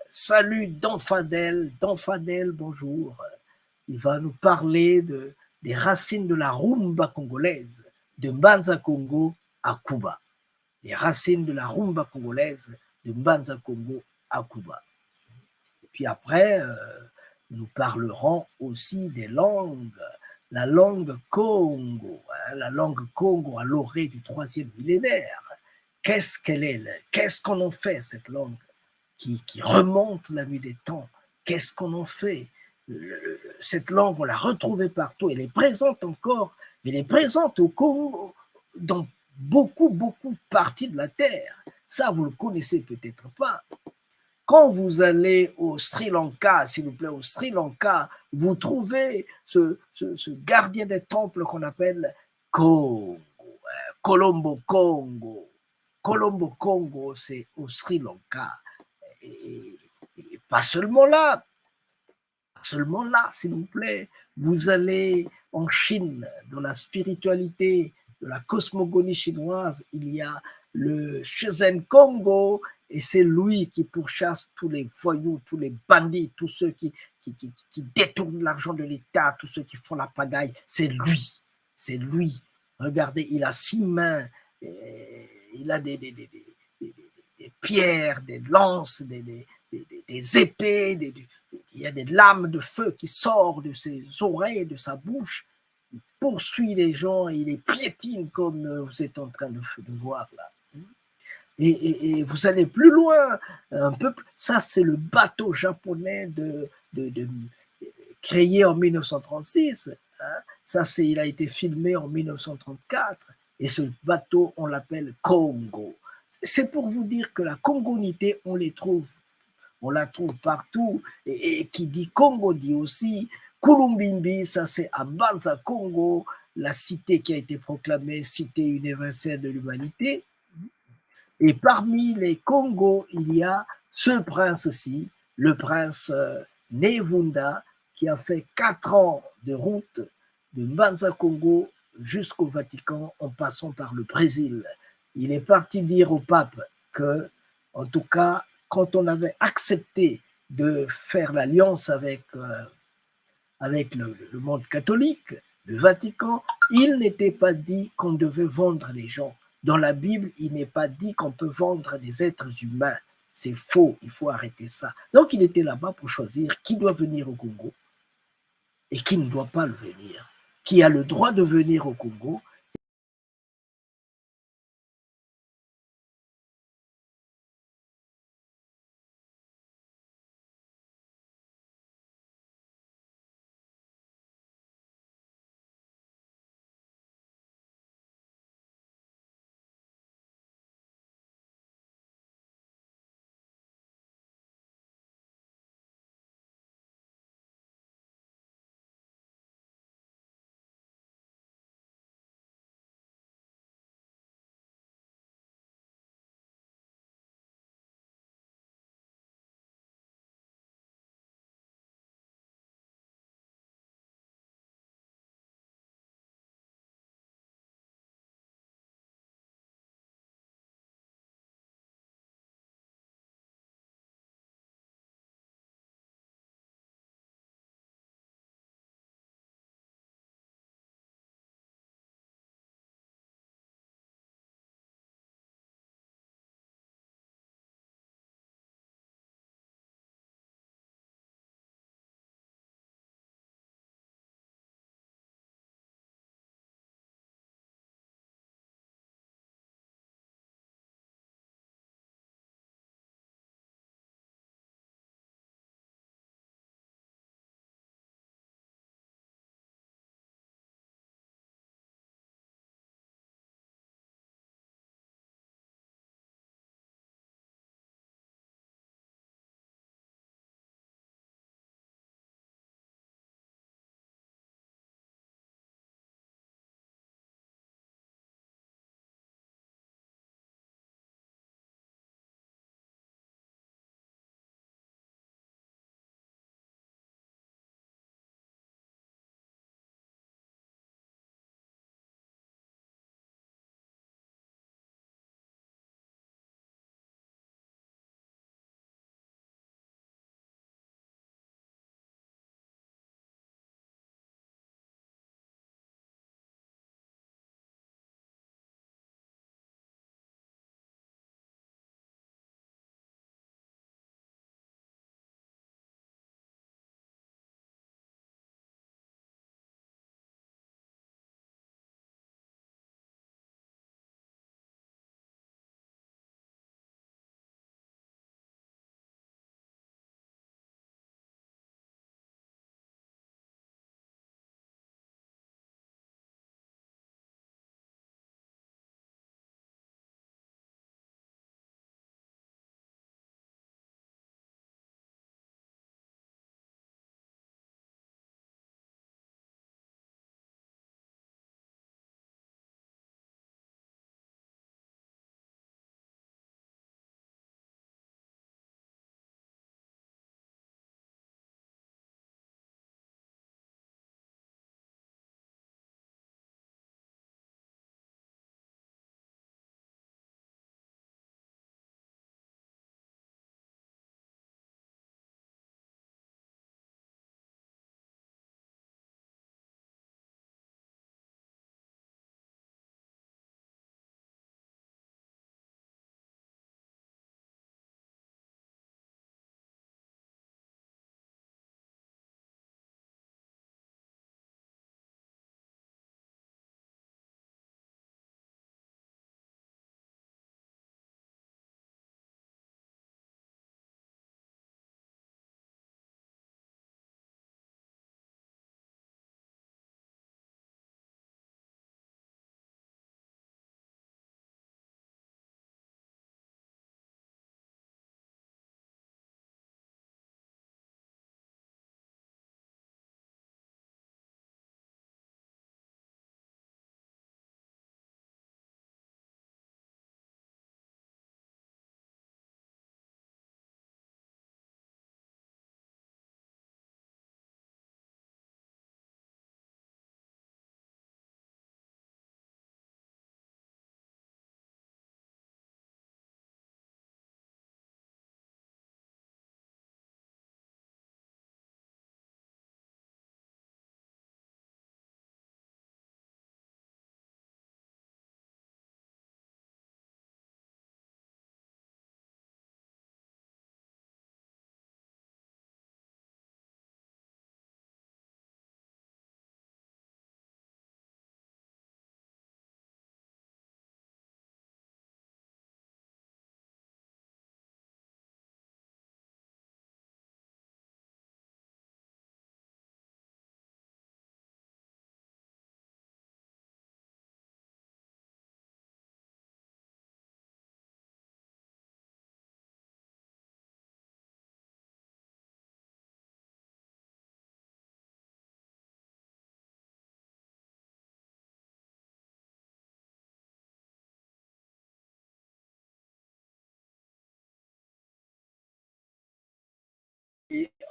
Salut, Don Fadel. Don Fadel, bonjour. Il va nous parler des racines de la rumba congolaise, de Mbanza Congo à Cuba. Les racines de la rumba congolaise, de Mbanza Congo à Cuba. Et puis après, nous parlerons aussi des langues. La langue Congo, hein, la langue Congo à l'orée du 3e millénaire. Qu'est-ce qu'elle est? Qu'est-ce qu'on en fait, cette langue qui remonte la nuit des temps? Qu'est-ce qu'on en fait? Cette langue, on l'a retrouvée partout. Elle est présente encore. Elle est présente au Congo, dans beaucoup de parties de la Terre. Ça, vous ne le connaissez peut-être pas. Quand vous allez au Sri Lanka, s'il vous plaît, au Sri Lanka, vous trouvez ce gardien des temples qu'on appelle Congo, Colombo Congo. Colombo Congo, c'est au Sri Lanka. Et pas seulement là, s'il vous plaît. Vous allez en Chine, dans la spiritualité, de la cosmogonie chinoise, il y a le Shenzhen Congo, et c'est lui qui pourchasse tous les voyous, tous les bandits, tous ceux qui détournent l'argent de l'État, tous ceux qui font la pagaille. C'est lui. C'est lui. Regardez, il a 6 mains. Il a des pierres, des lances, des épées, il y a des lames de feu qui sortent de ses oreilles, de sa bouche. Il poursuit les gens et il les piétine comme vous êtes en train de voir là. Et vous allez plus loin, un peu. Ça, c'est le bateau japonais créé en 1936. Hein. Ça, il a été filmé en 1934. Et ce bateau, on l'appelle Congo. C'est pour vous dire que la congonité, on la trouve partout. Et qui dit Congo dit aussi Kulumbimbi, ça c'est à Banza Congo, la cité qui a été proclamée cité universelle de l'humanité. Et parmi les Congos, il y a ce prince-ci, le prince Nevunda, qui a fait 4 ans de route de Mbanza Congo jusqu'au Vatican en passant par le Brésil. Il est parti dire au pape que, en tout cas, quand on avait accepté de faire l'alliance avec le monde catholique, le Vatican, il n'était pas dit qu'on devait vendre les gens. Dans la Bible, il n'est pas dit qu'on peut vendre des êtres humains. C'est faux, il faut arrêter ça. Donc il était là-bas pour choisir qui doit venir au Congo et qui ne doit pas le venir, qui a le droit de venir au Congo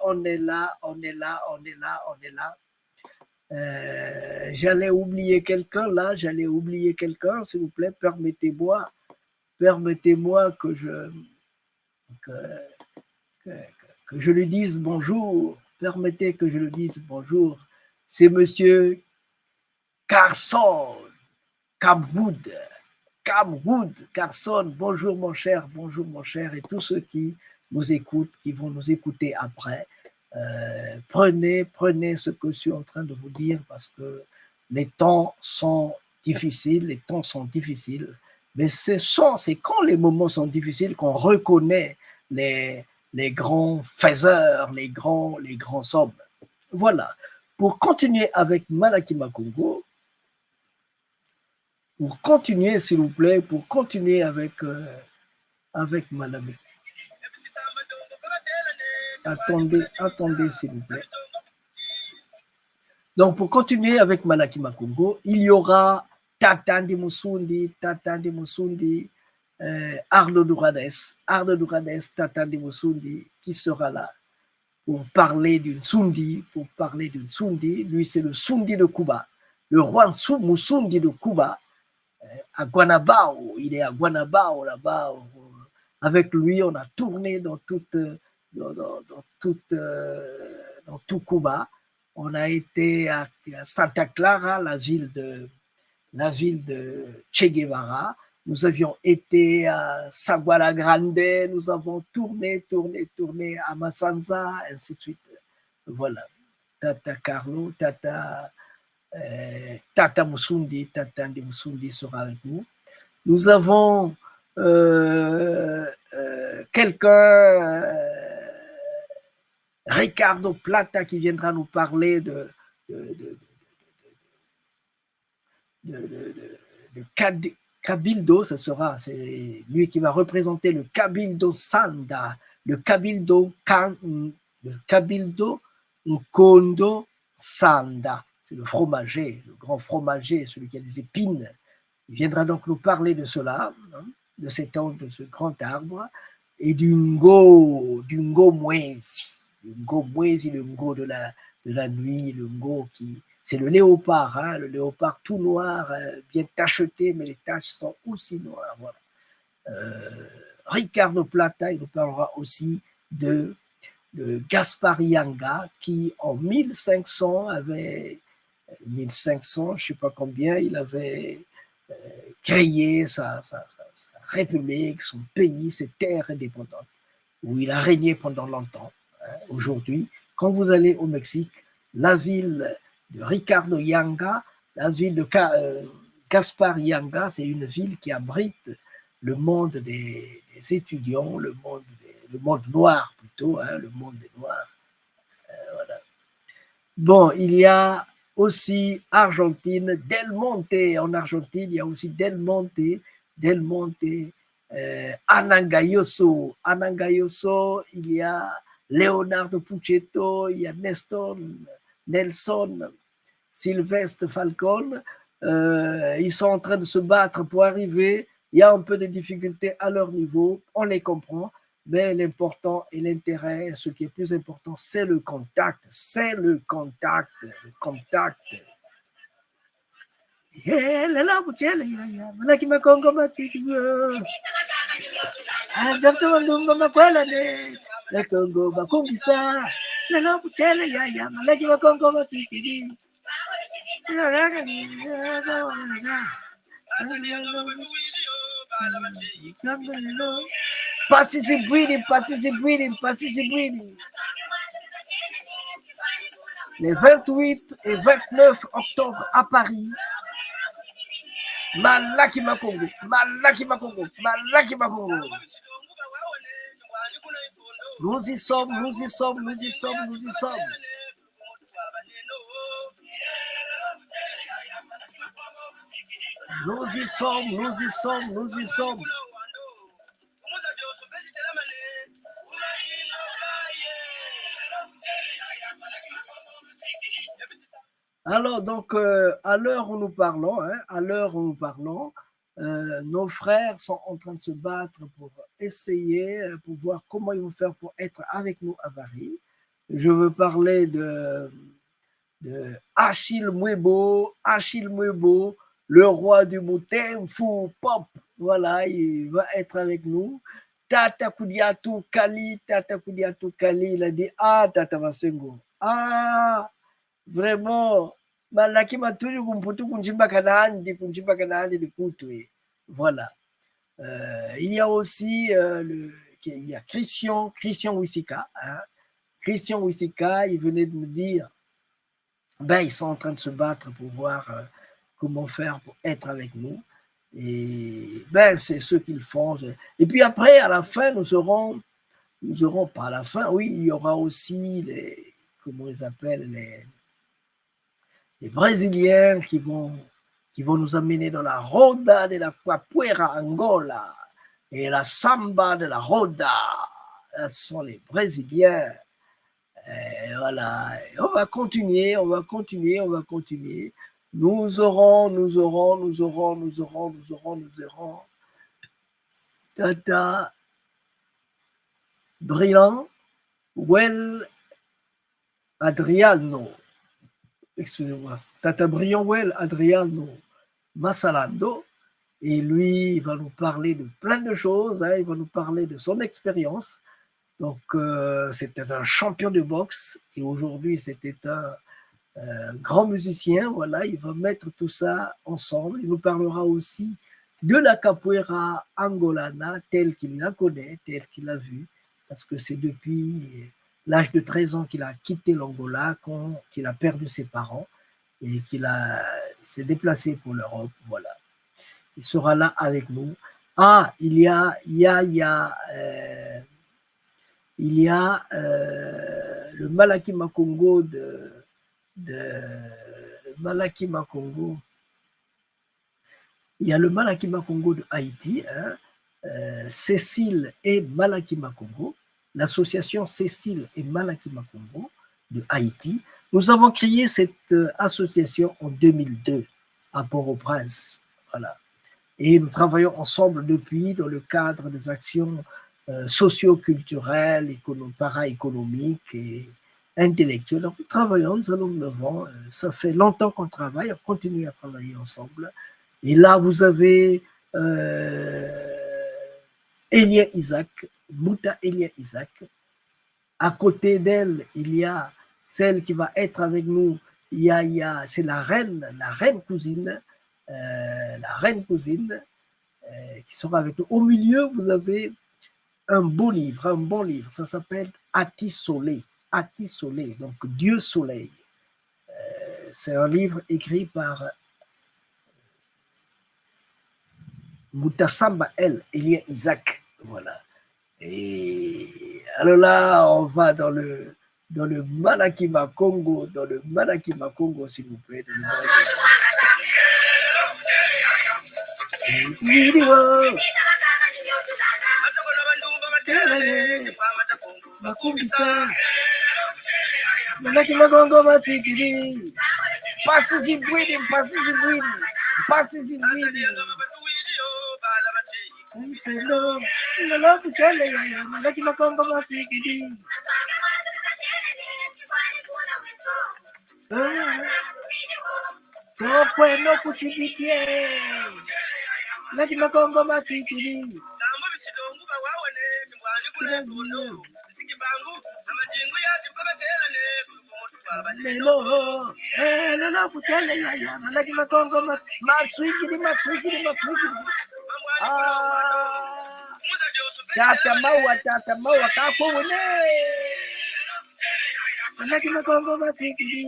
on est là. J'allais oublier quelqu'un là, s'il vous plaît, permettez-moi que je lui dise bonjour. Permettez que je lui dise bonjour. C'est monsieur Carson Camwood. Carson, bonjour mon cher, et tous ceux qui nous écoutent, qui vont nous écouter après. Prenez ce que je suis en train de vous dire parce que les temps sont difficiles, mais c'est quand les moments sont difficiles qu'on reconnaît les grands faiseurs, les grands hommes. Voilà. Pour continuer avec Malaki Makongo, s'il vous plaît, avec Malaki. Attendez, s'il vous plaît. Donc, pour continuer avec Malaki Makongo, il y aura Tata Ndimusundi, Arnaud Dourades, Tata Ndimusundi, qui sera là pour parler d'une Sundi. Lui, c'est le Sundi de Cuba, le roi Musundi de Cuba, à Guanabao. Il est à Guanabao, là-bas. Avec lui, on a tourné dans tout Cuba. On a été à Santa Clara, la ville de Che Guevara. Nous avions été à Saguara Grande. Nous avons tourné à Masanza, ainsi de suite. Voilà. Tata Carlo, Tata Musundi, Tata Musundi sera avec nous. Nous avons quelqu'un, Ricardo Plata, qui viendra nous parler de Cabildo. C'est lui qui va représenter le Cabildo Sanda, le Cabildo Nkondo Sanda. C'est le fromager, le grand fromager, celui qui a des épines. Il viendra donc nous parler de cela, de ce grand arbre, et du Ngo Mwezi. Le Ngo Mwezi, le Ngo de la nuit, le Ngo c'est le léopard, le léopard tout noir, bien tacheté, mais les taches sont aussi noires. Voilà. Ricardo Plata, il nous parlera aussi de Gaspar Yanga, qui en 1500, je ne sais pas combien, il avait créé sa république, son pays, ses terres indépendantes, où il a régné pendant longtemps. Aujourd'hui, quand vous allez au Mexique, la ville de Ricardo Yanga, la ville de Gaspar Yanga, c'est une ville qui abrite le monde des étudiants, le monde noir plutôt, le monde des noirs. Voilà. Bon, il y a aussi Argentine, Del Monte. En Argentine, il y a aussi Del Monte, Anangayoso, il y a Leonardo Puccetto, il y a Nelson, Sylvestre Falcon. Ils sont en train de se battre pour arriver. Il y a un peu de difficultés à leur niveau, on les comprend, mais l'important et l'intérêt, ce qui est plus important, c'est le contact. Pacific breeding. Les 28 et 29 octobre à Paris, Malaki Makongo. Nous y sommes. Alors, donc, à l'heure où nous parlons, nos frères sont en train de se battre pour essayer, pour voir comment ils vont faire pour être avec nous à Paris. Je veux parler de Achille Mwebo, le roi du Moutemfou Pop. Voilà, il va être avec nous. Tata Koudiatou Kali, il a dit, ah, Tata Masengo, ah, vraiment, malaki maturi kumputu kunjimba kanandi de kutwe. Voilà. Il y a aussi il y a Christian Wissika. Hein. Christian Wissika, il venait de me dire, ben, ils sont en train de se battre pour voir comment faire pour être avec nous. Et ben, c'est ce qu'ils font. Et puis après, à la fin, nous aurons pas à la fin, oui, il y aura aussi les, comment ils appellent, les Brésiliens qui vont nous amener dans la Roda de la Capoeira Angola et la Samba de la Roda. Ce sont les Brésiliens. Et voilà, et on va continuer. Nous aurons Tata Brillant, Well Adriano, excusez-moi, Tata Brillant, Well Adriano Massalando, et lui, il va nous parler de plein de choses, hein, il va nous parler de son expérience. Donc, c'était un champion de boxe et aujourd'hui, c'était un grand musicien. Voilà, il va mettre tout ça ensemble. Il nous parlera aussi de la capoeira angolana telle qu'il la connaît, telle qu'il l'a vue, parce que c'est depuis l'âge de 13 ans qu'il a quitté l'Angola, quand il a perdu ses parents et qu'il s'est déplacé pour l'Europe. Voilà. Il sera là avec nous. Ah, il y a le Malaki Makongo Malaki Makongo. Il y a le Malaki Makongo de Haïti, hein, Cécile et Malaki Makongo, l'association Cécile et Malaki Makongo de Haïti. Nous avons créé cette association en 2002 à Port-au-Prince. Voilà. Et nous travaillons ensemble depuis dans le cadre des actions socio-culturelles, para-économiques et intellectuelles. Donc, nous travaillons, nous allons de l'avant. Ça fait longtemps qu'on travaille, on continue à travailler ensemble. Et là, vous avez Elia Isaac, Bouta Elia Isaac. À côté d'elle, il y a celle qui va être avec nous. C'est la reine cousine, qui sera avec nous. Au milieu, vous avez un bon livre, ça s'appelle Ati Soleil, donc Dieu Soleil. C'est un livre écrit par Moutasamba Elia Isaac, voilà. Et alors là, on va dans le Malakima Congo, s'il vous plaît. Malakima Congo, Matikiri. Passes in breathing. Malakima Congo, Matikiri. Tokweno kuchipitie. Malakima Congo, Matikiri. Tata maua kapo wone. Malakima Congo, Matikiri.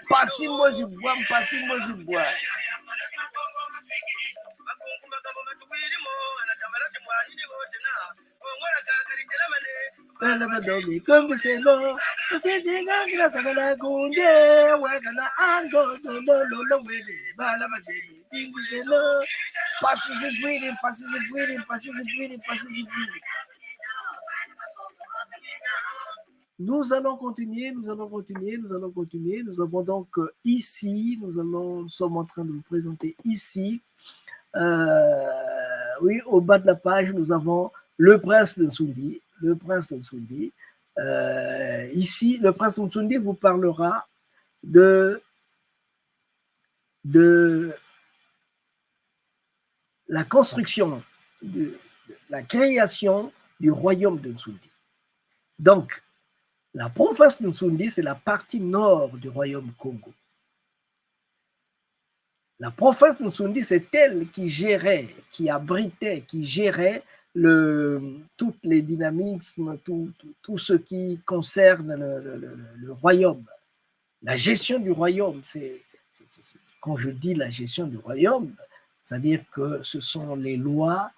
Passimbo jibwa. Comme c'est long, c'est des gars qui la sagala kunde, wagana ando, no, balabajini, c'est long, passes the breathing. Nous allons continuer. Nous avons donc ici, nous sommes en train de vous présenter ici oui, au bas de la page, nous avons le prince de Nsoundi. Le prince de Nsoundi. Ici, le prince de Nsoundi vous parlera de la construction, de la création du royaume de Nsoundi. Donc, la province de Nsoundi, c'est la partie nord du royaume Congo. La province de Nsoundi, c'est elle qui gérait, qui abritait, qui gérait toutes les dynamismes, tout ce qui concerne le royaume. La gestion du royaume, quand je dis la gestion du royaume, c'est-à-dire que ce sont les lois,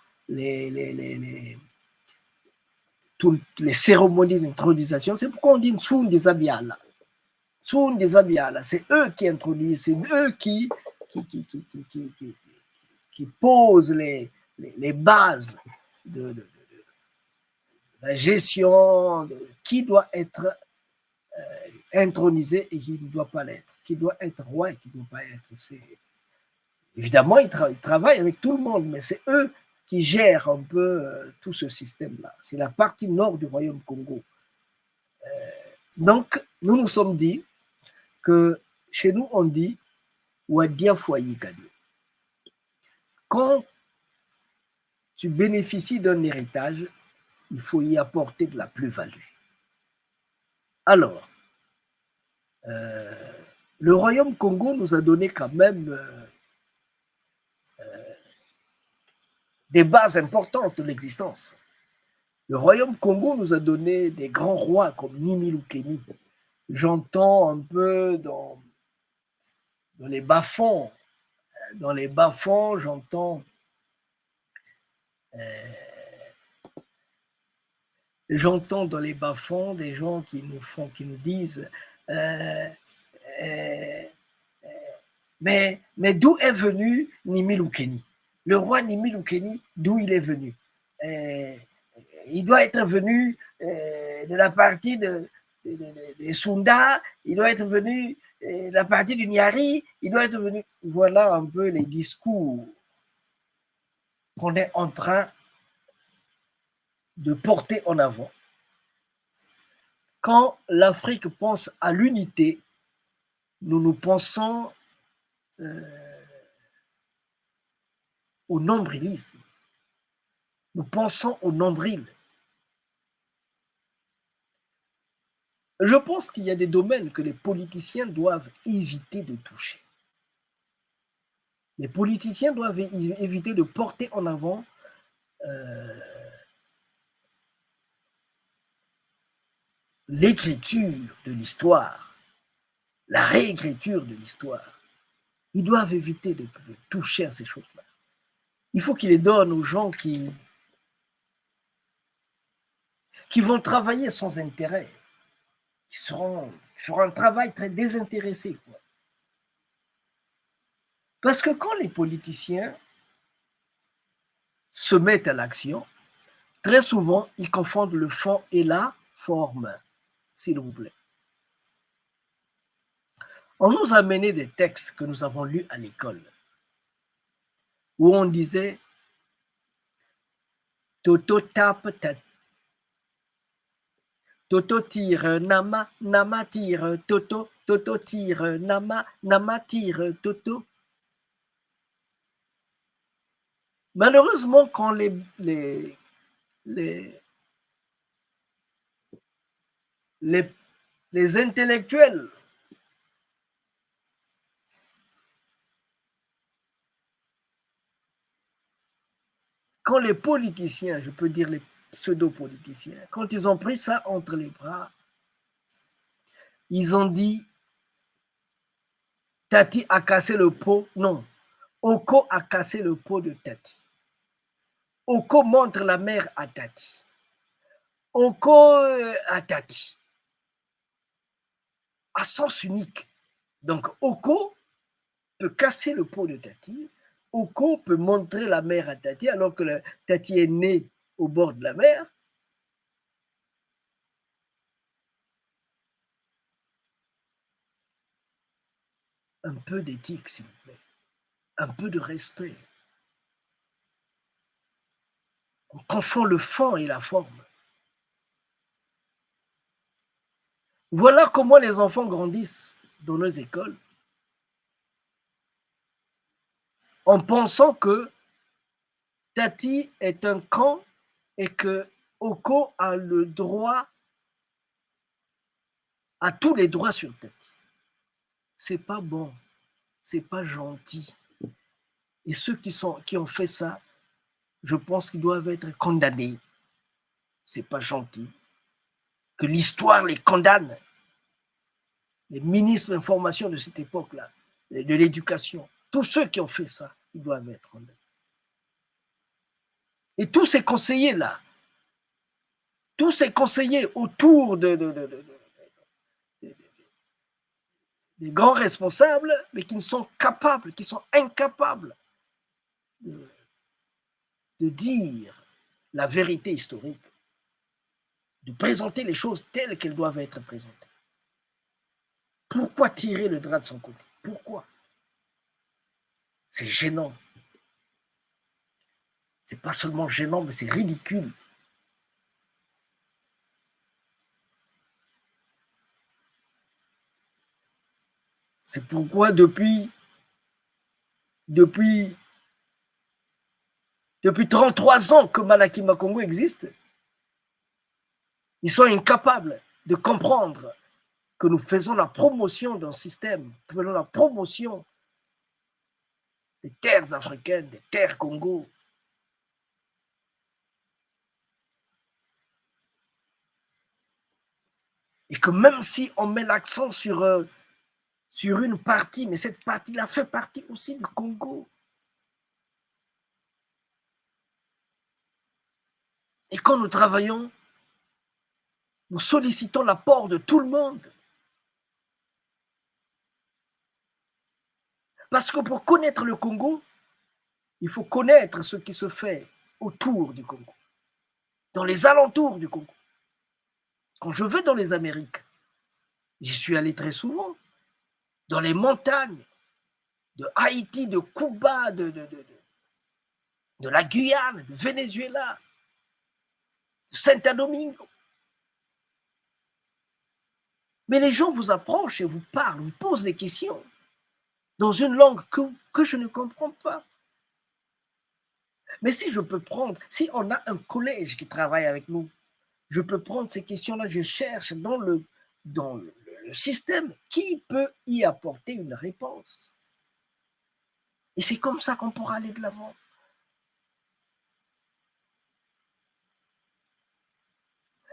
toutes les cérémonies d'intronisation. C'est pourquoi on dit Nsoundi Zabiala. Nsoundi Zabiala, c'est eux qui introduisent, c'est eux qui posent les bases de la gestion, de qui doit être intronisé et qui ne doit pas l'être, qui doit être roi et qui ne doit pas être. Évidemment, ils travaillent avec tout le monde, mais c'est eux qui gèrent un peu tout ce système-là. C'est la partie nord du royaume Congo. Donc, nous nous sommes dit que chez nous, on dit Wadia Foyi Kadi. Quand tu bénéficies d'un héritage, il faut y apporter de la plus-value. Alors, le royaume Congo nous a donné quand même des bases importantes de l'existence. Le royaume Congo nous a donné des grands rois comme Nimi Lukeni. J'entends un peu dans les bas-fonds. Dans les bas-fonds, j'entends dans les bas-fonds des gens qui nous disent mais d'où est venu Nimi Lukeni? Le roi Nimi Lukeni, d'où il est venu? Il doit être venu de la partie de Sunda, il doit être venu de la partie du Nyari, il doit être venu. Voilà un peu les discours qu'on est en train de porter en avant. Quand l'Afrique pense à l'unité, nous pensons au nombrilisme. Nous pensons au nombril. Je pense qu'il y a des domaines que les politiciens doivent éviter de toucher. Les politiciens doivent éviter de porter en avant l'écriture de l'histoire, la réécriture de l'histoire. Ils doivent éviter de toucher à ces choses-là. Il faut qu'ils les donnent aux gens qui vont travailler sans intérêt, qui feront un travail très désintéressé, quoi. Parce que quand les politiciens se mettent à l'action, très souvent, ils confondent le fond et la forme, s'il vous plaît. On nous a amené des textes que nous avons lus à l'école, où on disait Toto tape tête, Toto tire, Nama, Nama tire, Toto, Toto tire, Nama, Nama tire, Toto. Malheureusement, quand les intellectuels quand les politiciens, je peux dire les pseudo-politiciens, quand ils ont pris ça entre les bras, ils ont dit Tati a cassé le pot. Non, Oko a cassé le pot de Tati. Oko montre la mère à Tati. Oko à Tati. À sens unique. Donc, Oko peut casser le pot de Tati. Oko peut montrer la mer à Tati alors que Tati est née au bord de la mer. Un peu d'éthique, s'il vous plaît. Un peu de respect. On confond le fond et la forme. Voilà comment les enfants grandissent dans nos écoles, en pensant que Tati est un camp et que Oko a le droit, a tous les droits sur Tati. C'est pas bon, c'est pas gentil. Et ceux qui ont fait ça, je pense qu'ils doivent être condamnés. C'est pas gentil. Que l'histoire les condamne. Les ministres de l'information de cette époque-là, de l'éducation, tous ceux qui ont fait ça, ils doivent être condamnés. Et tous ces conseillers-là, tous ces conseillers autour des grands responsables, mais qui ne sont capables, qui sont incapables de dire la vérité historique, de présenter les choses telles qu'elles doivent être présentées. Pourquoi tirer le drap de son côté? Pourquoi? C'est gênant. C'est pas seulement gênant, mais c'est ridicule. C'est pourquoi depuis 33 ans que Malaki Makongo existe, ils sont incapables de comprendre que nous faisons la promotion d'un système, nous faisons la promotion des terres africaines, des terres Congo. Et que même si on met l'accent sur une partie, mais cette partie-là fait partie aussi du Congo. Et quand nous travaillons, nous sollicitons l'apport de tout le monde. Parce que pour connaître le Congo, il faut connaître ce qui se fait autour du Congo, dans les alentours du Congo. Quand je vais dans les Amériques, j'y suis allé très souvent, dans les montagnes de Haïti, de Cuba, de la Guyane, de Venezuela, de Saint-Domingue. Mais les gens vous approchent et vous parlent, vous posent des questions dans une langue que je ne comprends pas. Mais si on a un collège qui travaille avec nous, je peux prendre ces questions-là, je cherche dans le système qui peut y apporter une réponse. Et c'est comme ça qu'on pourra aller de l'avant.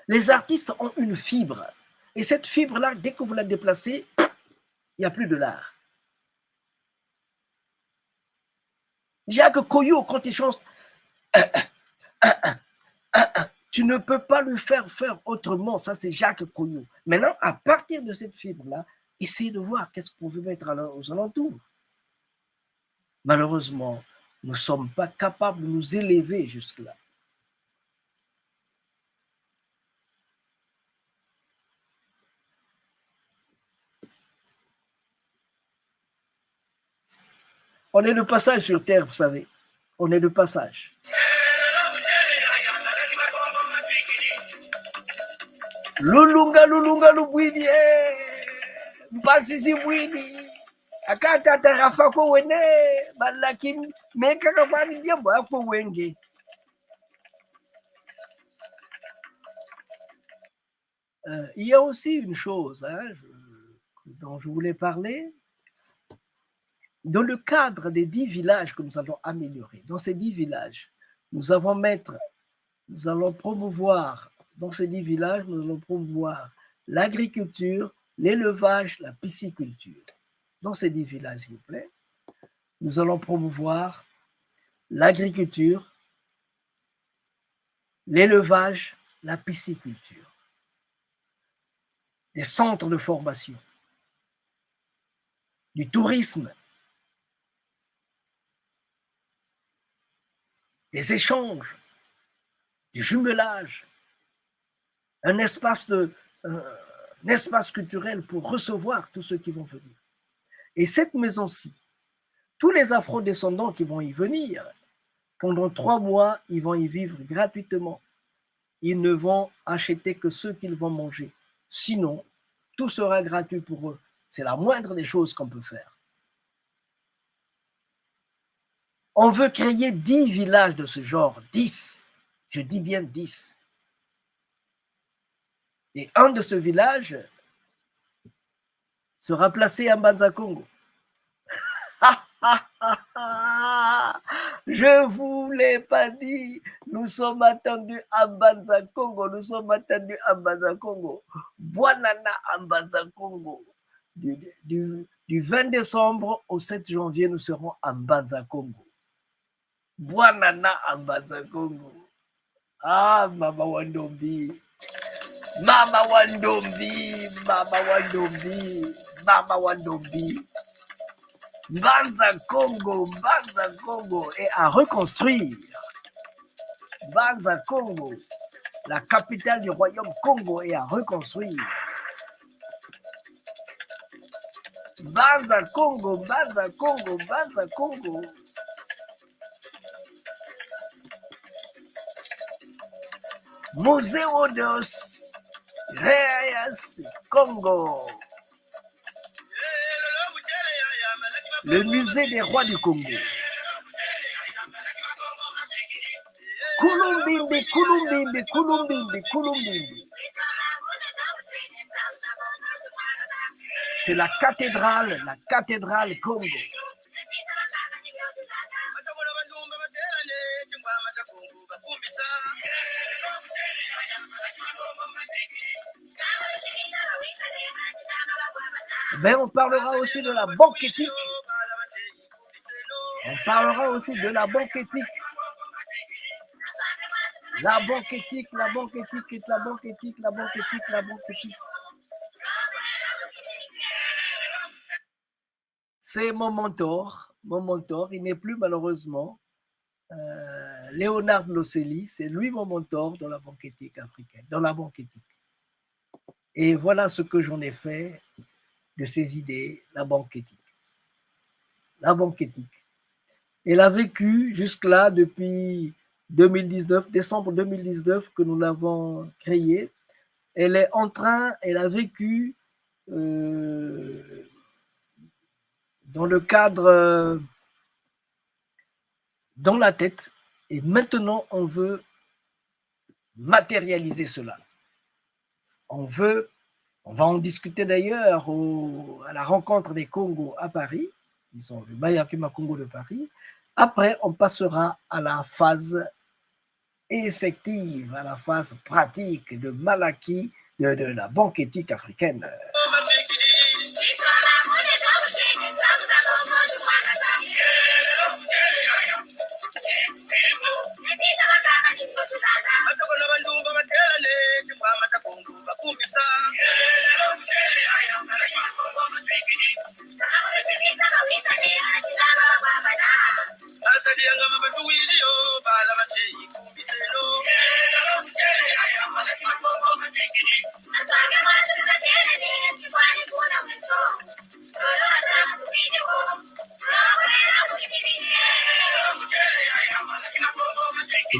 Les artistes ont une fibre. Et cette fibre-là, dès que vous la déplacez, il n'y a plus de l'art. Jacques Coyot, quand il chante, tu ne peux pas le faire autrement. Ça, c'est Jacques Coyot. Maintenant, à partir de cette fibre-là, essayez de voir qu'est-ce que vous pouvez mettre aux alentours. Malheureusement, nous ne sommes pas capables de nous élever jusque-là. On est de passage sur Terre, vous savez. On est de passage. Lulunga lubwini, mpasisi bwini. Akata tarafa ko wene, balaki meka kabani diambo ako wenge. Il y a aussi une chose dont je voulais parler. Dans le cadre des 10 villages que nous allons améliorer, dans ces 10 villages, nous allons promouvoir, dans ces 10 villages, nous allons promouvoir l'agriculture, l'élevage, la pisciculture. Dans ces 10 villages, s'il vous plaît, nous allons promouvoir l'agriculture, l'élevage, la pisciculture. Des centres de formation, du tourisme, des échanges, du jumelage, un espace culturel pour recevoir tous ceux qui vont venir. Et cette maison-ci, tous les afro-descendants qui vont y venir, Pendant 3 mois, ils vont y vivre gratuitement. Ils ne vont acheter que ce qu'ils vont manger. Sinon, tout sera gratuit pour eux. C'est la moindre des choses qu'on peut faire. On veut créer 10 villages de ce genre, 10. Je dis bien 10. Et un de ce village sera placé à Mbanza Congo. Je vous l'ai pas dit. Nous sommes attendus à Mbanza Congo. Nous sommes attendus à Mbanza Congo. Bwanana à Mbanza Congo. Du 20 décembre au 7 janvier, nous serons à Mbanza Congo. Bwanana à Mbanza Congo. Ah, Mama Wandombi. Mama Wandombi. Mama Wandombi. Mama Wandombi. Mbanza Congo est à reconstruire. Mbanza Congo, la capitale du royaume Congo, est à reconstruire. Mbanza Congo, Mbanza Congo, Mbanza Congo. Museo dos Reis Congo. Le musée des rois du Congo. Kulumbimbi, Kulumbimbi, Kulumbimbi, Kulumbimbi. C'est la cathédrale Congo. Mais on parlera aussi de la banque éthique. On parlera aussi de la banque éthique. La banque éthique, la banque éthique, la banque éthique, la banque éthique, la banque éthique. C'est mon mentor. Il n'est plus malheureusement. Léonard Loselli, c'est lui mon mentor dans la banque éthique africaine, dans la banque éthique. Et voilà ce que j'en ai fait de ces idées, la banque éthique. La banque éthique. Elle a vécu jusque-là depuis 2019, décembre 2019 que nous l'avons créée. Elle a vécu dans le cadre, dans la tête, et maintenant on veut matérialiser cela. On va en discuter d'ailleurs à la rencontre des Congos à Paris, ils ont le Bayakima Congo de Paris. Après, on passera à la phase effective, à la phase pratique de Malaki, de la banque éthique africaine.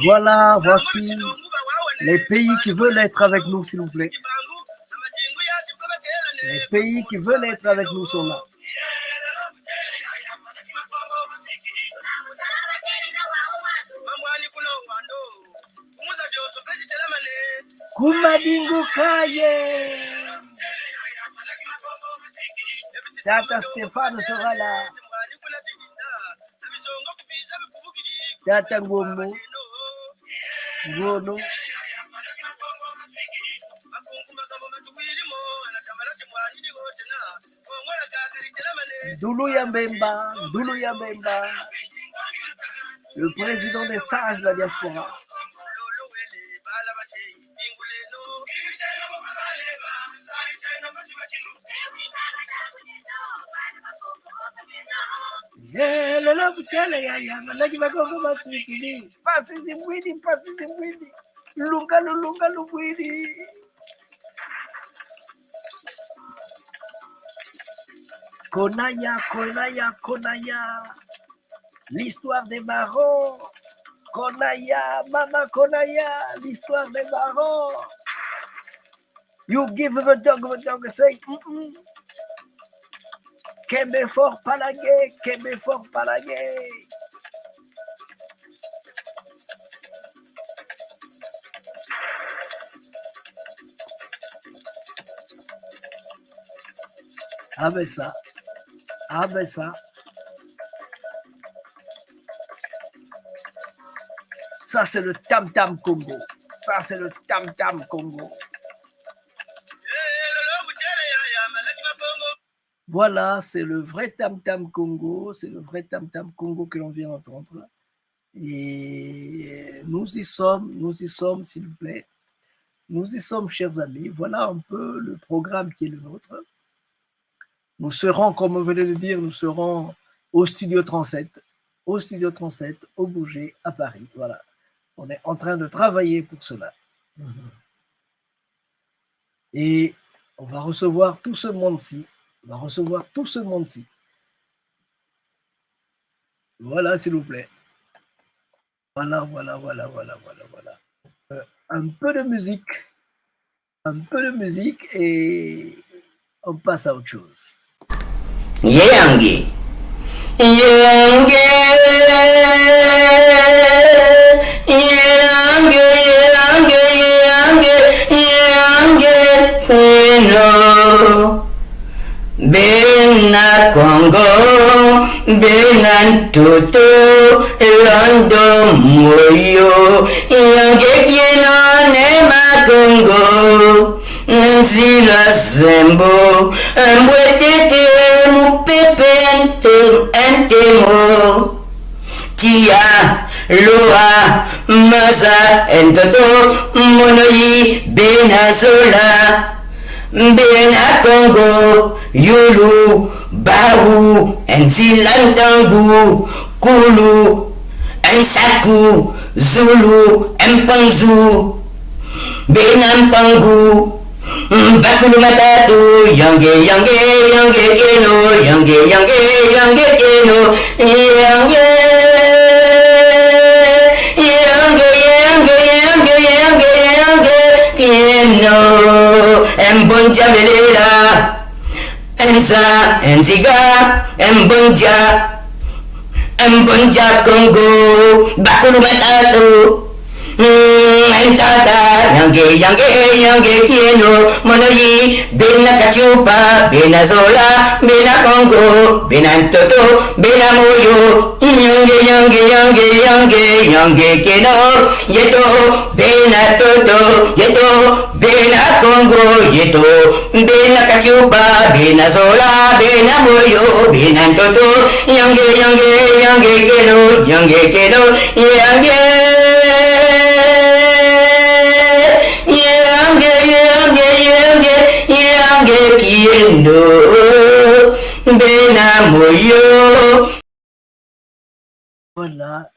Voilà, voici les pays qui veulent être avec nous, s'il vous plaît. Les pays qui veulent être avec nous sont là. Kumadingu Kaye. Tata Stéphane sera là. Tata Ngombo. Ngono. Doulou Yambemba, le président des sages de la diaspora. Konaya, l'histoire des marrons, Konaya, Mama Konaya, l'histoire des parents. You give the dog say, Kembe fort palagé, Kembe fort palagé. Ah ben ça, ah ben ça. Ça c'est le tam-tam Congo. Ça c'est le tam-tam Congo. Voilà, c'est le vrai tam-tam Congo. C'est le vrai tam-tam Congo que l'on vient d'entendre. Et nous y sommes, s'il vous plaît. Nous y sommes, chers amis. Voilà un peu le programme qui est le nôtre. Nous serons, comme on venait de dire, nous serons au Studio 37, au Bourget, à Paris. Voilà. On est en train de travailler pour cela. Et on va recevoir tout ce monde-ci. Voilà, s'il vous plaît. Voilà. Un peu de musique et on passe à autre chose. Yangi. Bena Congo, Bena Toto, Londo Moyo, Yange Kieno Nema Congo, Nzila Zembo, Mbwetete Mupepe Entemo, Tia, Loa, Maza Entoto, Monoyi, Bena Zola, Bena Congo, Yulu, Bawu, Nzilantangu, Kulu, Nsaku, Zulu, Mpanzu, Benampangu, Bakulu Matatu, Yange Keno, Mbonja Melera, Nziga, Mbonja Congo, Bakulu Matatu, Tata, Yange Keno, Monoyi, Bena Kachupa, Bena Zola, Bena Congo, Bena Toto, Bena Moyo, Yange Keno, Yeto, Bena Toto, Yeto, Bena Congo, Yeto, Bena Kachupa, Bena Zola, Bena Moyo, Bena Toto, Yange Keno, Voilà,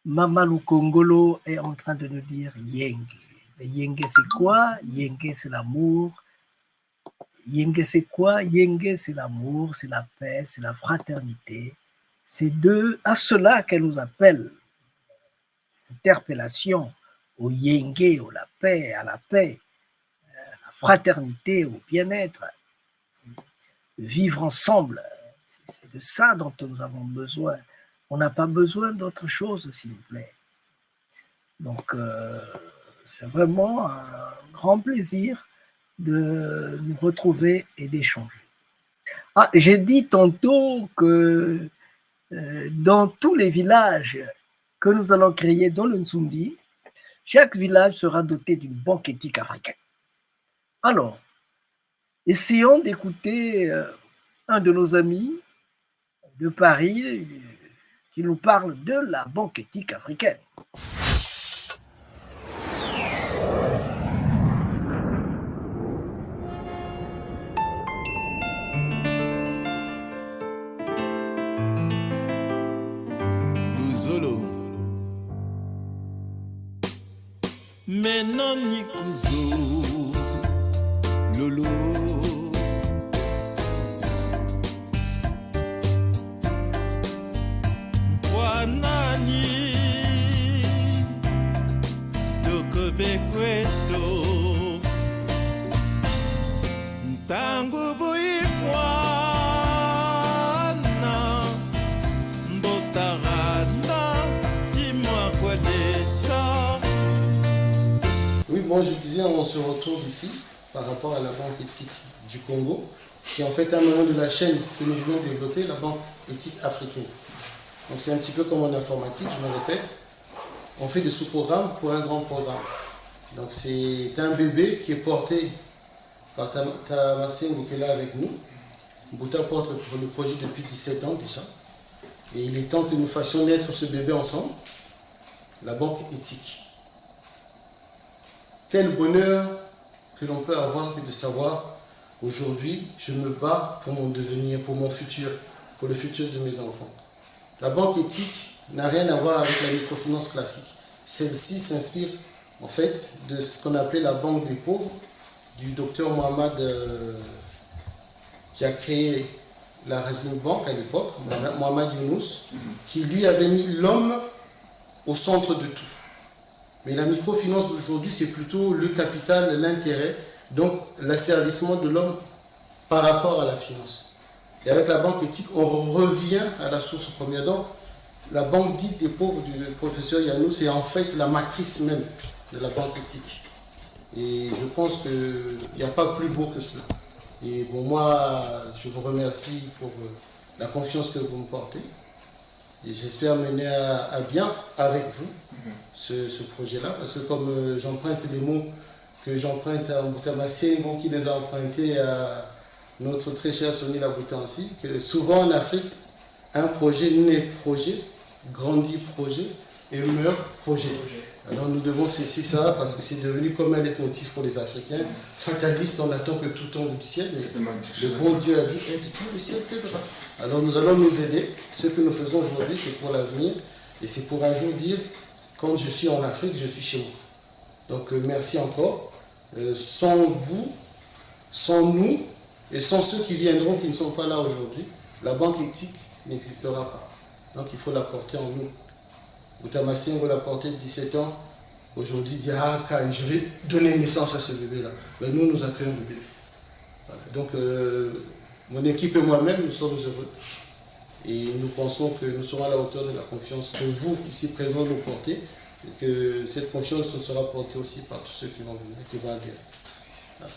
Mama Lukongolo est en train de nous dire Yenge. Mais Yenge c'est quoi? Yenge c'est l'amour. Yenge c'est quoi? Yenge c'est l'amour, c'est la paix, c'est la fraternité. C'est à cela qu'elle nous appelle. Interpellation au Yenge, à la paix, à la fraternité, au bien-être, vivre ensemble. C'est de ça dont nous avons besoin. On n'a pas besoin d'autre chose, s'il vous plaît. Donc, c'est vraiment un grand plaisir de nous retrouver et d'échanger. Ah, j'ai dit tantôt que dans tous les villages que nous allons créer dans le Nsundi, chaque village sera doté d'une banque éthique africaine. Alors, essayons d'écouter un de nos amis de Paris qui nous parle de la banque éthique africaine. Luzolo Menoni Kuzo Lolo bekweto ntango boyikwana mbotarana dis-moi quoi d'état. Oui, bon, je disais, on se retrouve ici par rapport à la banque éthique du Congo, qui est en fait un moment de la chaîne que nous voulons développer, la banque éthique africaine. Donc c'est un petit peu comme en informatique, je me répète, on fait des sous-programmes pour un grand programme. Donc c'est un bébé qui est porté par Tamasengo qui est là avec nous. Mbouta porte le projet depuis 17 ans déjà. Et il est temps que nous fassions naître ce bébé ensemble, la banque éthique. Quel bonheur que l'on peut avoir que de savoir, aujourd'hui, je me bats pour mon devenir, pour mon futur, pour le futur de mes enfants. La banque éthique n'a rien à voir avec la microfinance classique. Celle-ci s'inspire en fait de ce qu'on appelait la banque des pauvres, du docteur Mohamed qui a créé la Rajin Bank à l'époque, Mohamed Younous, qui lui avait mis l'homme au centre de tout. Mais la microfinance d'aujourd'hui, c'est plutôt le capital, l'intérêt, donc l'asservissement de l'homme par rapport à la finance. Et avec la banque éthique, on revient à la source première. Donc, la banque dite des pauvres du professeur Yanou, c'est en fait la matrice même de la banque éthique. Et je pense qu'il n'y a pas plus beau que cela. Et bon, moi, je vous remercie pour la confiance que vous me portez. Et j'espère mener à bien avec vous ce projet-là, parce que comme j'emprunte des mots que j'emprunte à Mbouta-Massengo, qui les a empruntés à notre très cher Sonny Laboutansi, que souvent en Afrique, un projet naît projet, grandit projet et meurt projet. Alors nous devons cesser ça parce que c'est devenu comme un leitmotiv pour les Africains. Fataliste, on attend que tout tombe du ciel. Mais le bon Dieu a dit, tout le ciel t'aidera. Alors nous allons nous aider. Ce que nous faisons aujourd'hui, c'est pour l'avenir. Et c'est pour un jour dire, quand je suis en Afrique, je suis chez moi. Donc merci encore. Sans vous, sans nous, et sans ceux qui viendront, qui ne sont pas là aujourd'hui, la banque éthique n'existera pas. Donc il faut la porter en nous. Mbouta-Massengo l'a porté de 17 ans. Aujourd'hui, il dit, ah, quand je vais donner naissance à ce bébé-là. Mais nous, nous accueillons le bébé. Voilà. Donc, mon équipe et moi-même, nous sommes heureux. Et nous pensons que nous serons à la hauteur de la confiance que vous, ici présents, nous portez. Et que cette confiance nous sera portée aussi par tous ceux qui vont venir, qui vont adhérer. Voilà.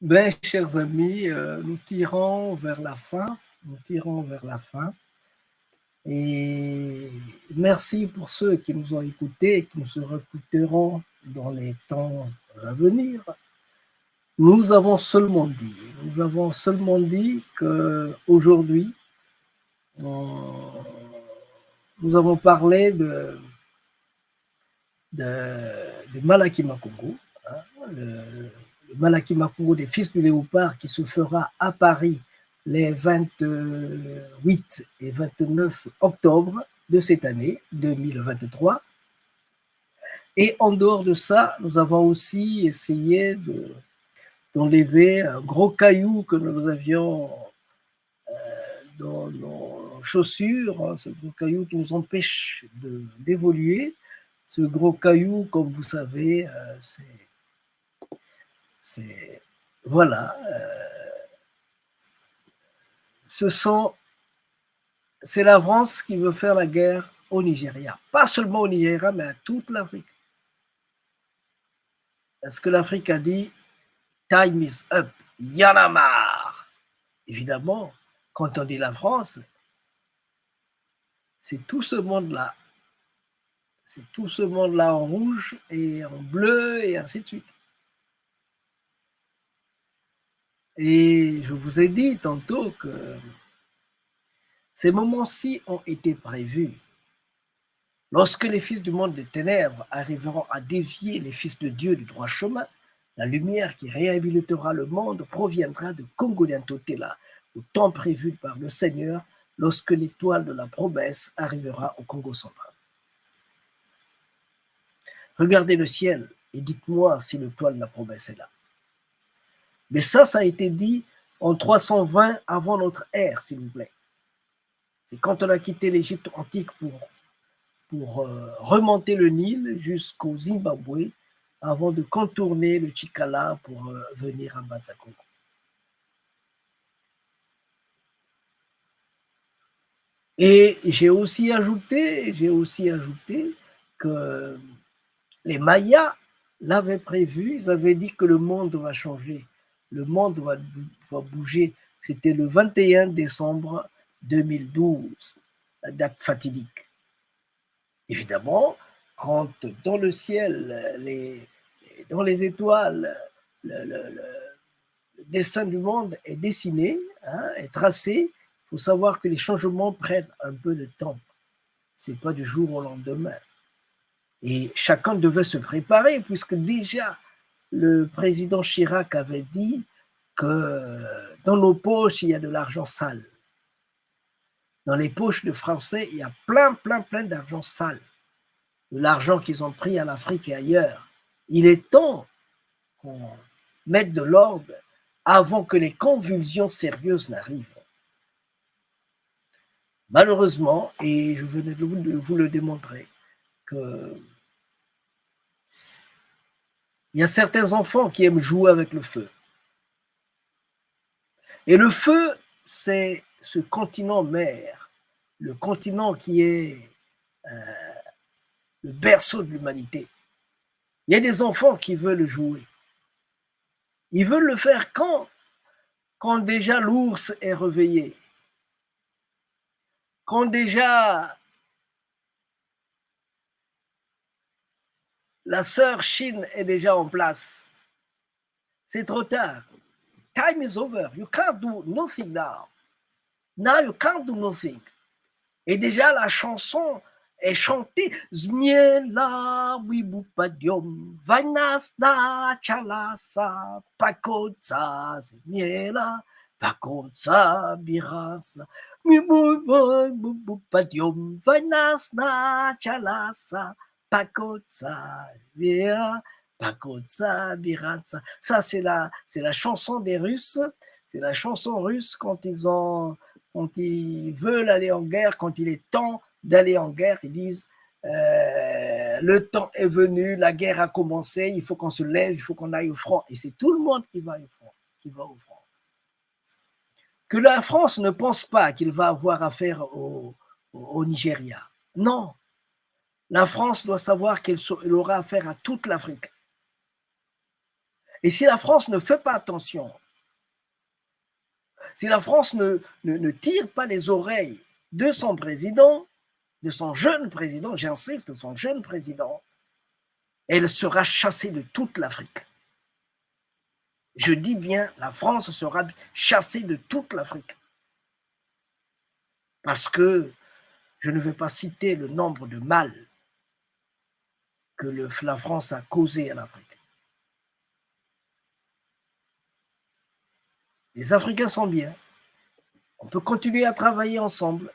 Ben, chers amis, nous tirons vers la fin. Nous tirons vers la fin. Et merci pour ceux qui nous ont écoutés et qui nous écouteront dans les temps à venir. Nous avons seulement dit qu'aujourd'hui, nous avons parlé de Malaki Makungu, hein, le Malaki Makungu des Fils du Léopard qui se fera à Paris les 28 et 29 octobre de cette année 2023. Et en dehors de ça, nous avons aussi essayé d'enlever un gros caillou que nous avions dans nos chaussures, hein, ce gros caillou qui nous empêche d'évoluer. Ce gros caillou, comme vous savez, voilà, c'est la France qui veut faire la guerre au Nigeria. Pas seulement au Nigeria, mais à toute l'Afrique. Parce que l'Afrique a dit « Time is up, y en a marre ». Évidemment, quand on dit la France, c'est tout ce monde-là. C'est tout ce monde-là en rouge et en bleu et ainsi de suite. Et je vous ai dit tantôt que ces moments-ci ont été prévus. Lorsque les fils du monde des ténèbres arriveront à dévier les fils de Dieu du droit chemin, la lumière qui réhabilitera le monde proviendra de Congoliantotela, au temps prévu par le Seigneur, lorsque l'étoile de la promesse arrivera au Congo central. Regardez le ciel et dites-moi si l'étoile de la promesse est là. Mais ça a été dit en 320 avant notre ère, s'il vous plaît. C'est quand on a quitté l'Égypte antique pour remonter le Nil jusqu'au Zimbabwe avant de contourner le Chikala pour venir à Bazakongo. Et j'ai aussi ajouté que les Mayas l'avaient prévu, ils avaient dit que le monde va changer, le monde va bouger. C'était le 21 décembre 2012, la date fatidique. Évidemment, quand dans le ciel, dans les étoiles, le dessin du monde est dessiné, est tracé, il faut savoir que les changements prennent un peu de temps. Ce n'est pas du jour au lendemain. Et chacun devait se préparer, puisque déjà le président Chirac avait dit que dans nos poches, il y a de l'argent sale. Dans les poches de Français, il y a plein d'argent sale. De l'argent qu'ils ont pris à l'Afrique et ailleurs. Il est temps qu'on mette de l'ordre avant que les convulsions sérieuses n'arrivent. Malheureusement, et je venais de vous le démontrer, que il y a certains enfants qui aiment jouer avec le feu. Et le feu, c'est ce continent mère, le continent qui est le berceau de l'humanité. Il y a des enfants qui veulent jouer. Ils veulent le faire quand déjà l'ours est réveillé, quand déjà la sœur Chine est déjà en place. C'est trop tard. Time is over. You can't do nothing now. Now you can't do nothing. Et déjà la chanson est chantée. Zmiela wibupadium vanasna chalasa pakotsa zmiela pakotsa birasa wibupadium vanasna chalasa pakotsa zmiela pakotsa birasa. Ça c'est la chanson des Russes. C'est la chanson russe quand ils veulent aller en guerre, quand il est temps d'aller en guerre, ils disent le temps est venu, la guerre a commencé, il faut qu'on se lève, il faut qu'on aille au front. Et c'est tout le monde qui va au front. Que la France ne pense pas qu'il va avoir affaire au Nigeria. Non. La France doit savoir qu'elle aura affaire à toute l'Afrique. Et si la France ne fait pas attention, si la France ne tire pas les oreilles de son président, de son jeune président, j'insiste, de son jeune président, elle sera chassée de toute l'Afrique. Je dis bien, la France sera chassée de toute l'Afrique. Parce que je ne vais pas citer le nombre de mal que la France a causé à l'Afrique. Les Africains sont bien. On peut continuer à travailler ensemble,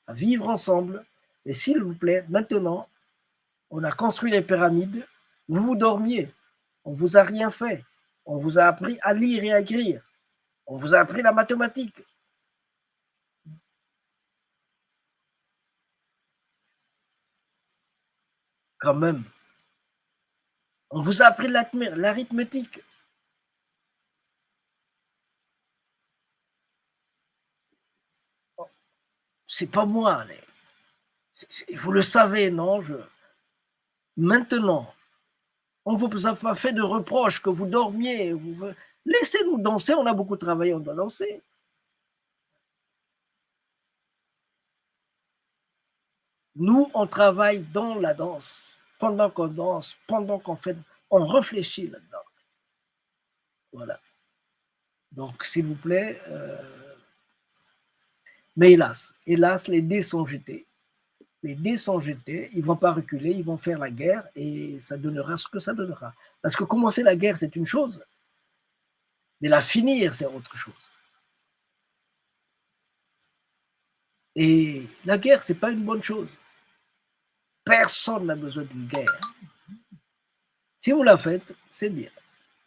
à vivre ensemble. Mais s'il vous plaît, maintenant, on a construit les pyramides, vous dormiez, on ne vous a rien fait. On vous a appris à lire et à écrire. On vous a appris la mathématique. Quand même. On vous a appris l'arithmétique. C'est pas moi. Vous le savez, non? Maintenant, on ne vous a pas fait de reproches que vous dormiez. Laissez-nous danser, on a beaucoup travaillé, on doit danser. Nous, on travaille dans la danse. Pendant qu'on danse, pendant qu'on fait, on réfléchit là-dedans. Voilà. Donc, s'il vous plaît, mais hélas, les dés sont jetés. Les dés sont jetés, ils ne vont pas reculer, ils vont faire la guerre et ça donnera ce que ça donnera. Parce que commencer la guerre, c'est une chose, mais la finir, c'est autre chose. Et la guerre, ce n'est pas une bonne chose. Personne n'a besoin d'une guerre. Si vous la faites, c'est bien.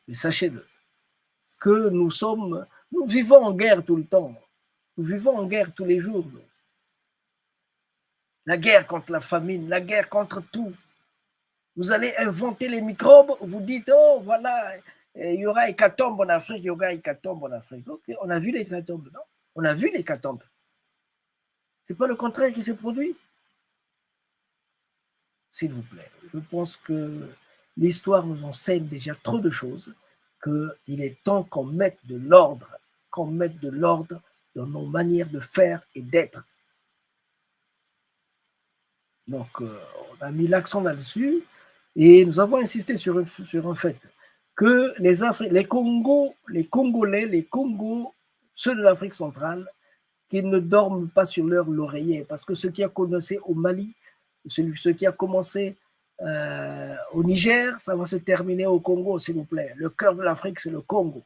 Mais sachez-le, que nous vivons en guerre tout le temps. Nous vivons en guerre tous les jours. La guerre contre la famine, la guerre contre tout. Vous allez inventer les microbes, vous dites, oh voilà, il y aura hécatombe en Afrique, il y aura hécatombe en Afrique. Ok, on a vu l'hécatombe, non? On a vu l'hécatombe. Ce n'est pas le contraire qui s'est produit. S'il vous plaît, je pense que l'histoire nous enseigne déjà trop de choses, qu'il est temps qu'on mette de l'ordre, dans nos manières de faire et d'être. Donc, on a mis l'accent là-dessus et nous avons insisté sur un fait, que les Congos, ceux de l'Afrique centrale, qu'ils ne dorment pas sur leur laurier, parce que ce qui a commencé au Mali, ce qui a commencé au Niger, ça va se terminer au Congo, s'il vous plaît. Le cœur de l'Afrique, c'est le Congo.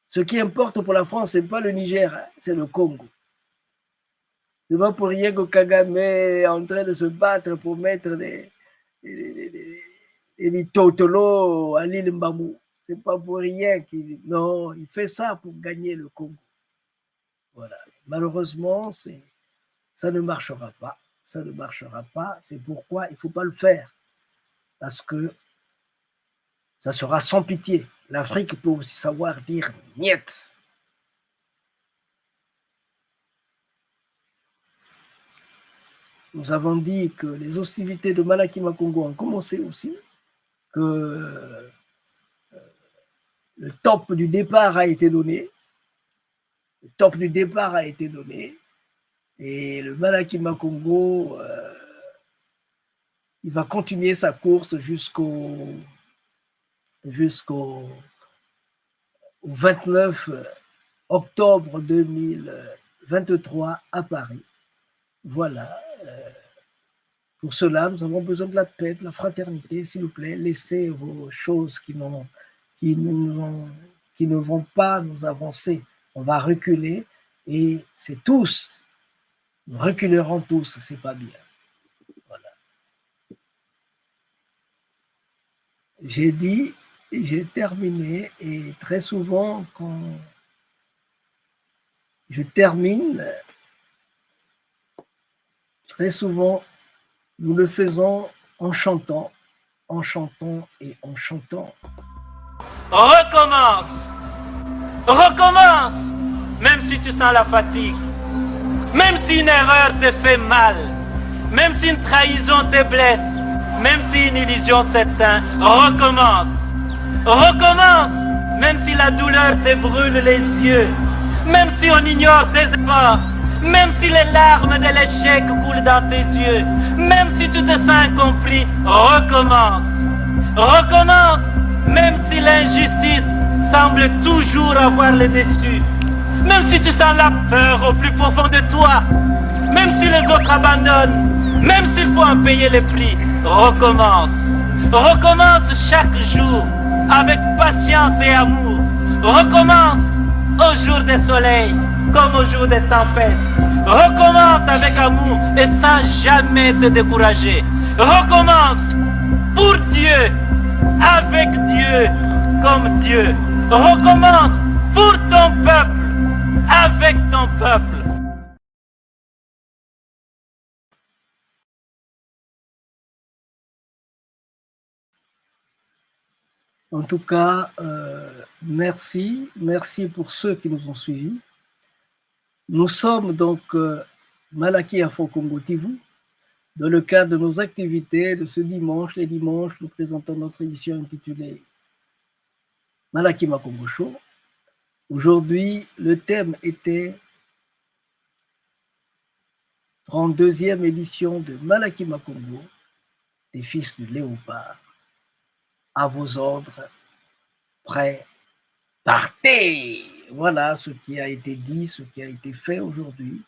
Ce qui importe pour la France, ce n'est pas le Niger, hein, c'est le Congo. Ce n'est pas pour rien que Kagame est en train de se battre pour mettre les totolos à l'île Mbamou. Ce n'est pas pour rien qu'il... Non, il fait ça pour gagner le Congo. Voilà. Malheureusement, ça ne marchera pas. Ça ne marchera pas. C'est pourquoi il ne faut pas le faire. Parce que ça sera sans pitié. L'Afrique peut aussi savoir dire « niet ». Nous avons dit que les hostilités de Malakima Congo ont commencé aussi, que le top du départ a été donné. Le top du départ a été donné. Et le Malakima Congo, il va continuer sa course jusqu'au 29 octobre 2023 à Paris. Voilà. Pour cela, nous avons besoin de la paix, de la fraternité, s'il vous plaît. Laissez vos choses qui ne vont pas nous avancer. On va reculer et c'est tous. Nous reculerons tous, c'est pas bien. Voilà. J'ai dit, j'ai terminé et très souvent quand je termine, très souvent nous le faisons en chantant et en chantant. Recommence, recommence, même si tu sens la fatigue. Même si une erreur te fait mal, même si une trahison te blesse, même si une illusion s'éteint, recommence. Recommence, même si la douleur te brûle les yeux, même si on ignore tes efforts, même si les larmes de l'échec coulent dans tes yeux, même si tu te sens incompris, recommence. Recommence, même si l'injustice semble toujours avoir le dessus. Même si tu sens la peur au plus profond de toi, même si les autres abandonnent, même s'il faut en payer les prix, recommence. Recommence chaque jour avec patience et amour. Recommence au jour des soleils comme au jour des tempêtes. Recommence avec amour et sans jamais te décourager. Recommence pour Dieu, avec Dieu, comme Dieu. Recommence pour ton peuple, avec ton peuple. En tout cas, merci pour ceux qui nous ont suivis. Nous sommes donc Malaky Afro Congo TV. Dans le cadre de nos activités de ce dimanche, les dimanches, nous présentons notre émission intitulée Malaky Makongo Show. Aujourd'hui, le thème était 32e édition de Malaky Makongo, des fils du léopard. À vos ordres, prêts, partez! Voilà ce qui a été dit, ce qui a été fait aujourd'hui.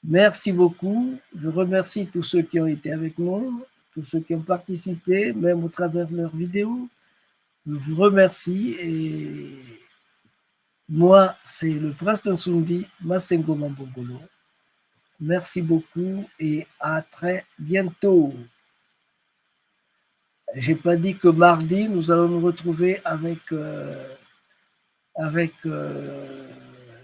Merci beaucoup. Je remercie tous ceux qui ont été avec nous, tous ceux qui ont participé, même au travers de leurs vidéos. Je vous remercie et moi, c'est le prince de Nsundi, Masengo Mambongolo. Merci beaucoup et à très bientôt. J'ai pas dit que mardi, nous allons nous retrouver avec le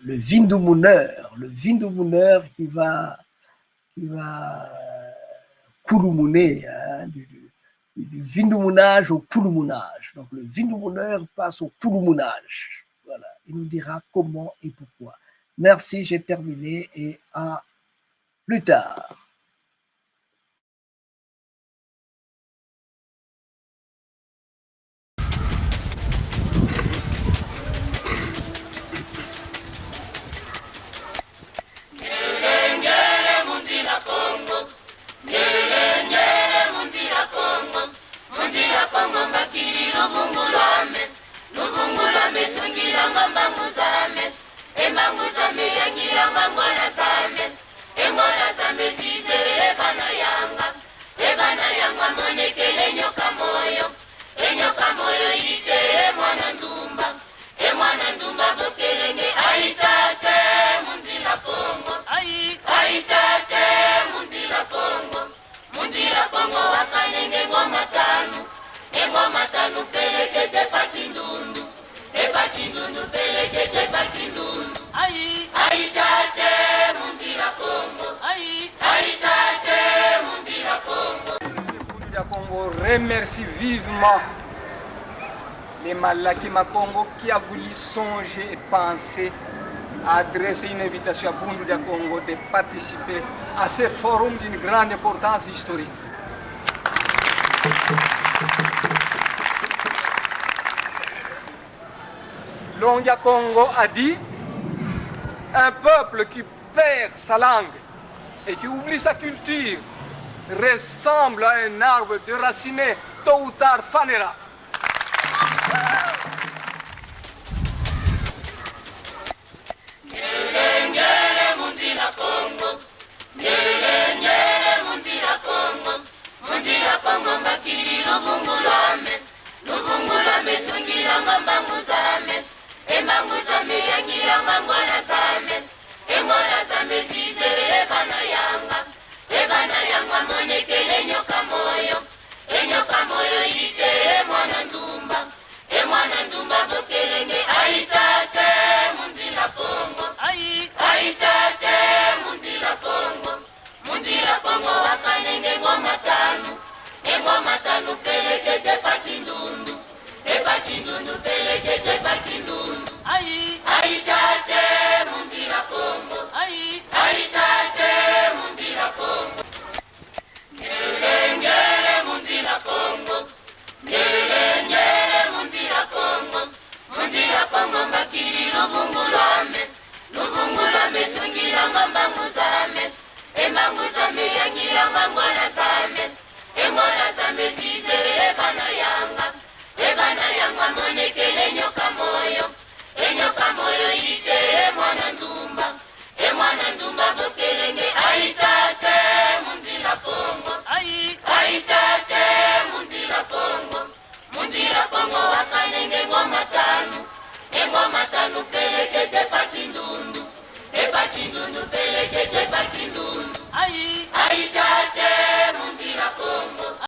Vindoumouneur qui va kouloumouner, hein, du vindoumounage au kouloumounage. Donc le vindoumouneur passe au kouloumounage. Voilà, il nous dira comment et pourquoi. Merci, j'ai terminé et à plus tard. Remercie vivement les Malaky Makongo qui a voulu songer et penser à adresser une invitation à Bundu de Congo de participer à ce forum d'une grande importance historique. Longia Congo a dit: un peuple qui perd sa langue et qui oublie sa culture ressemble à un arbre déraciné, tôt ou tard fanera. Embangu zame yangira mangwana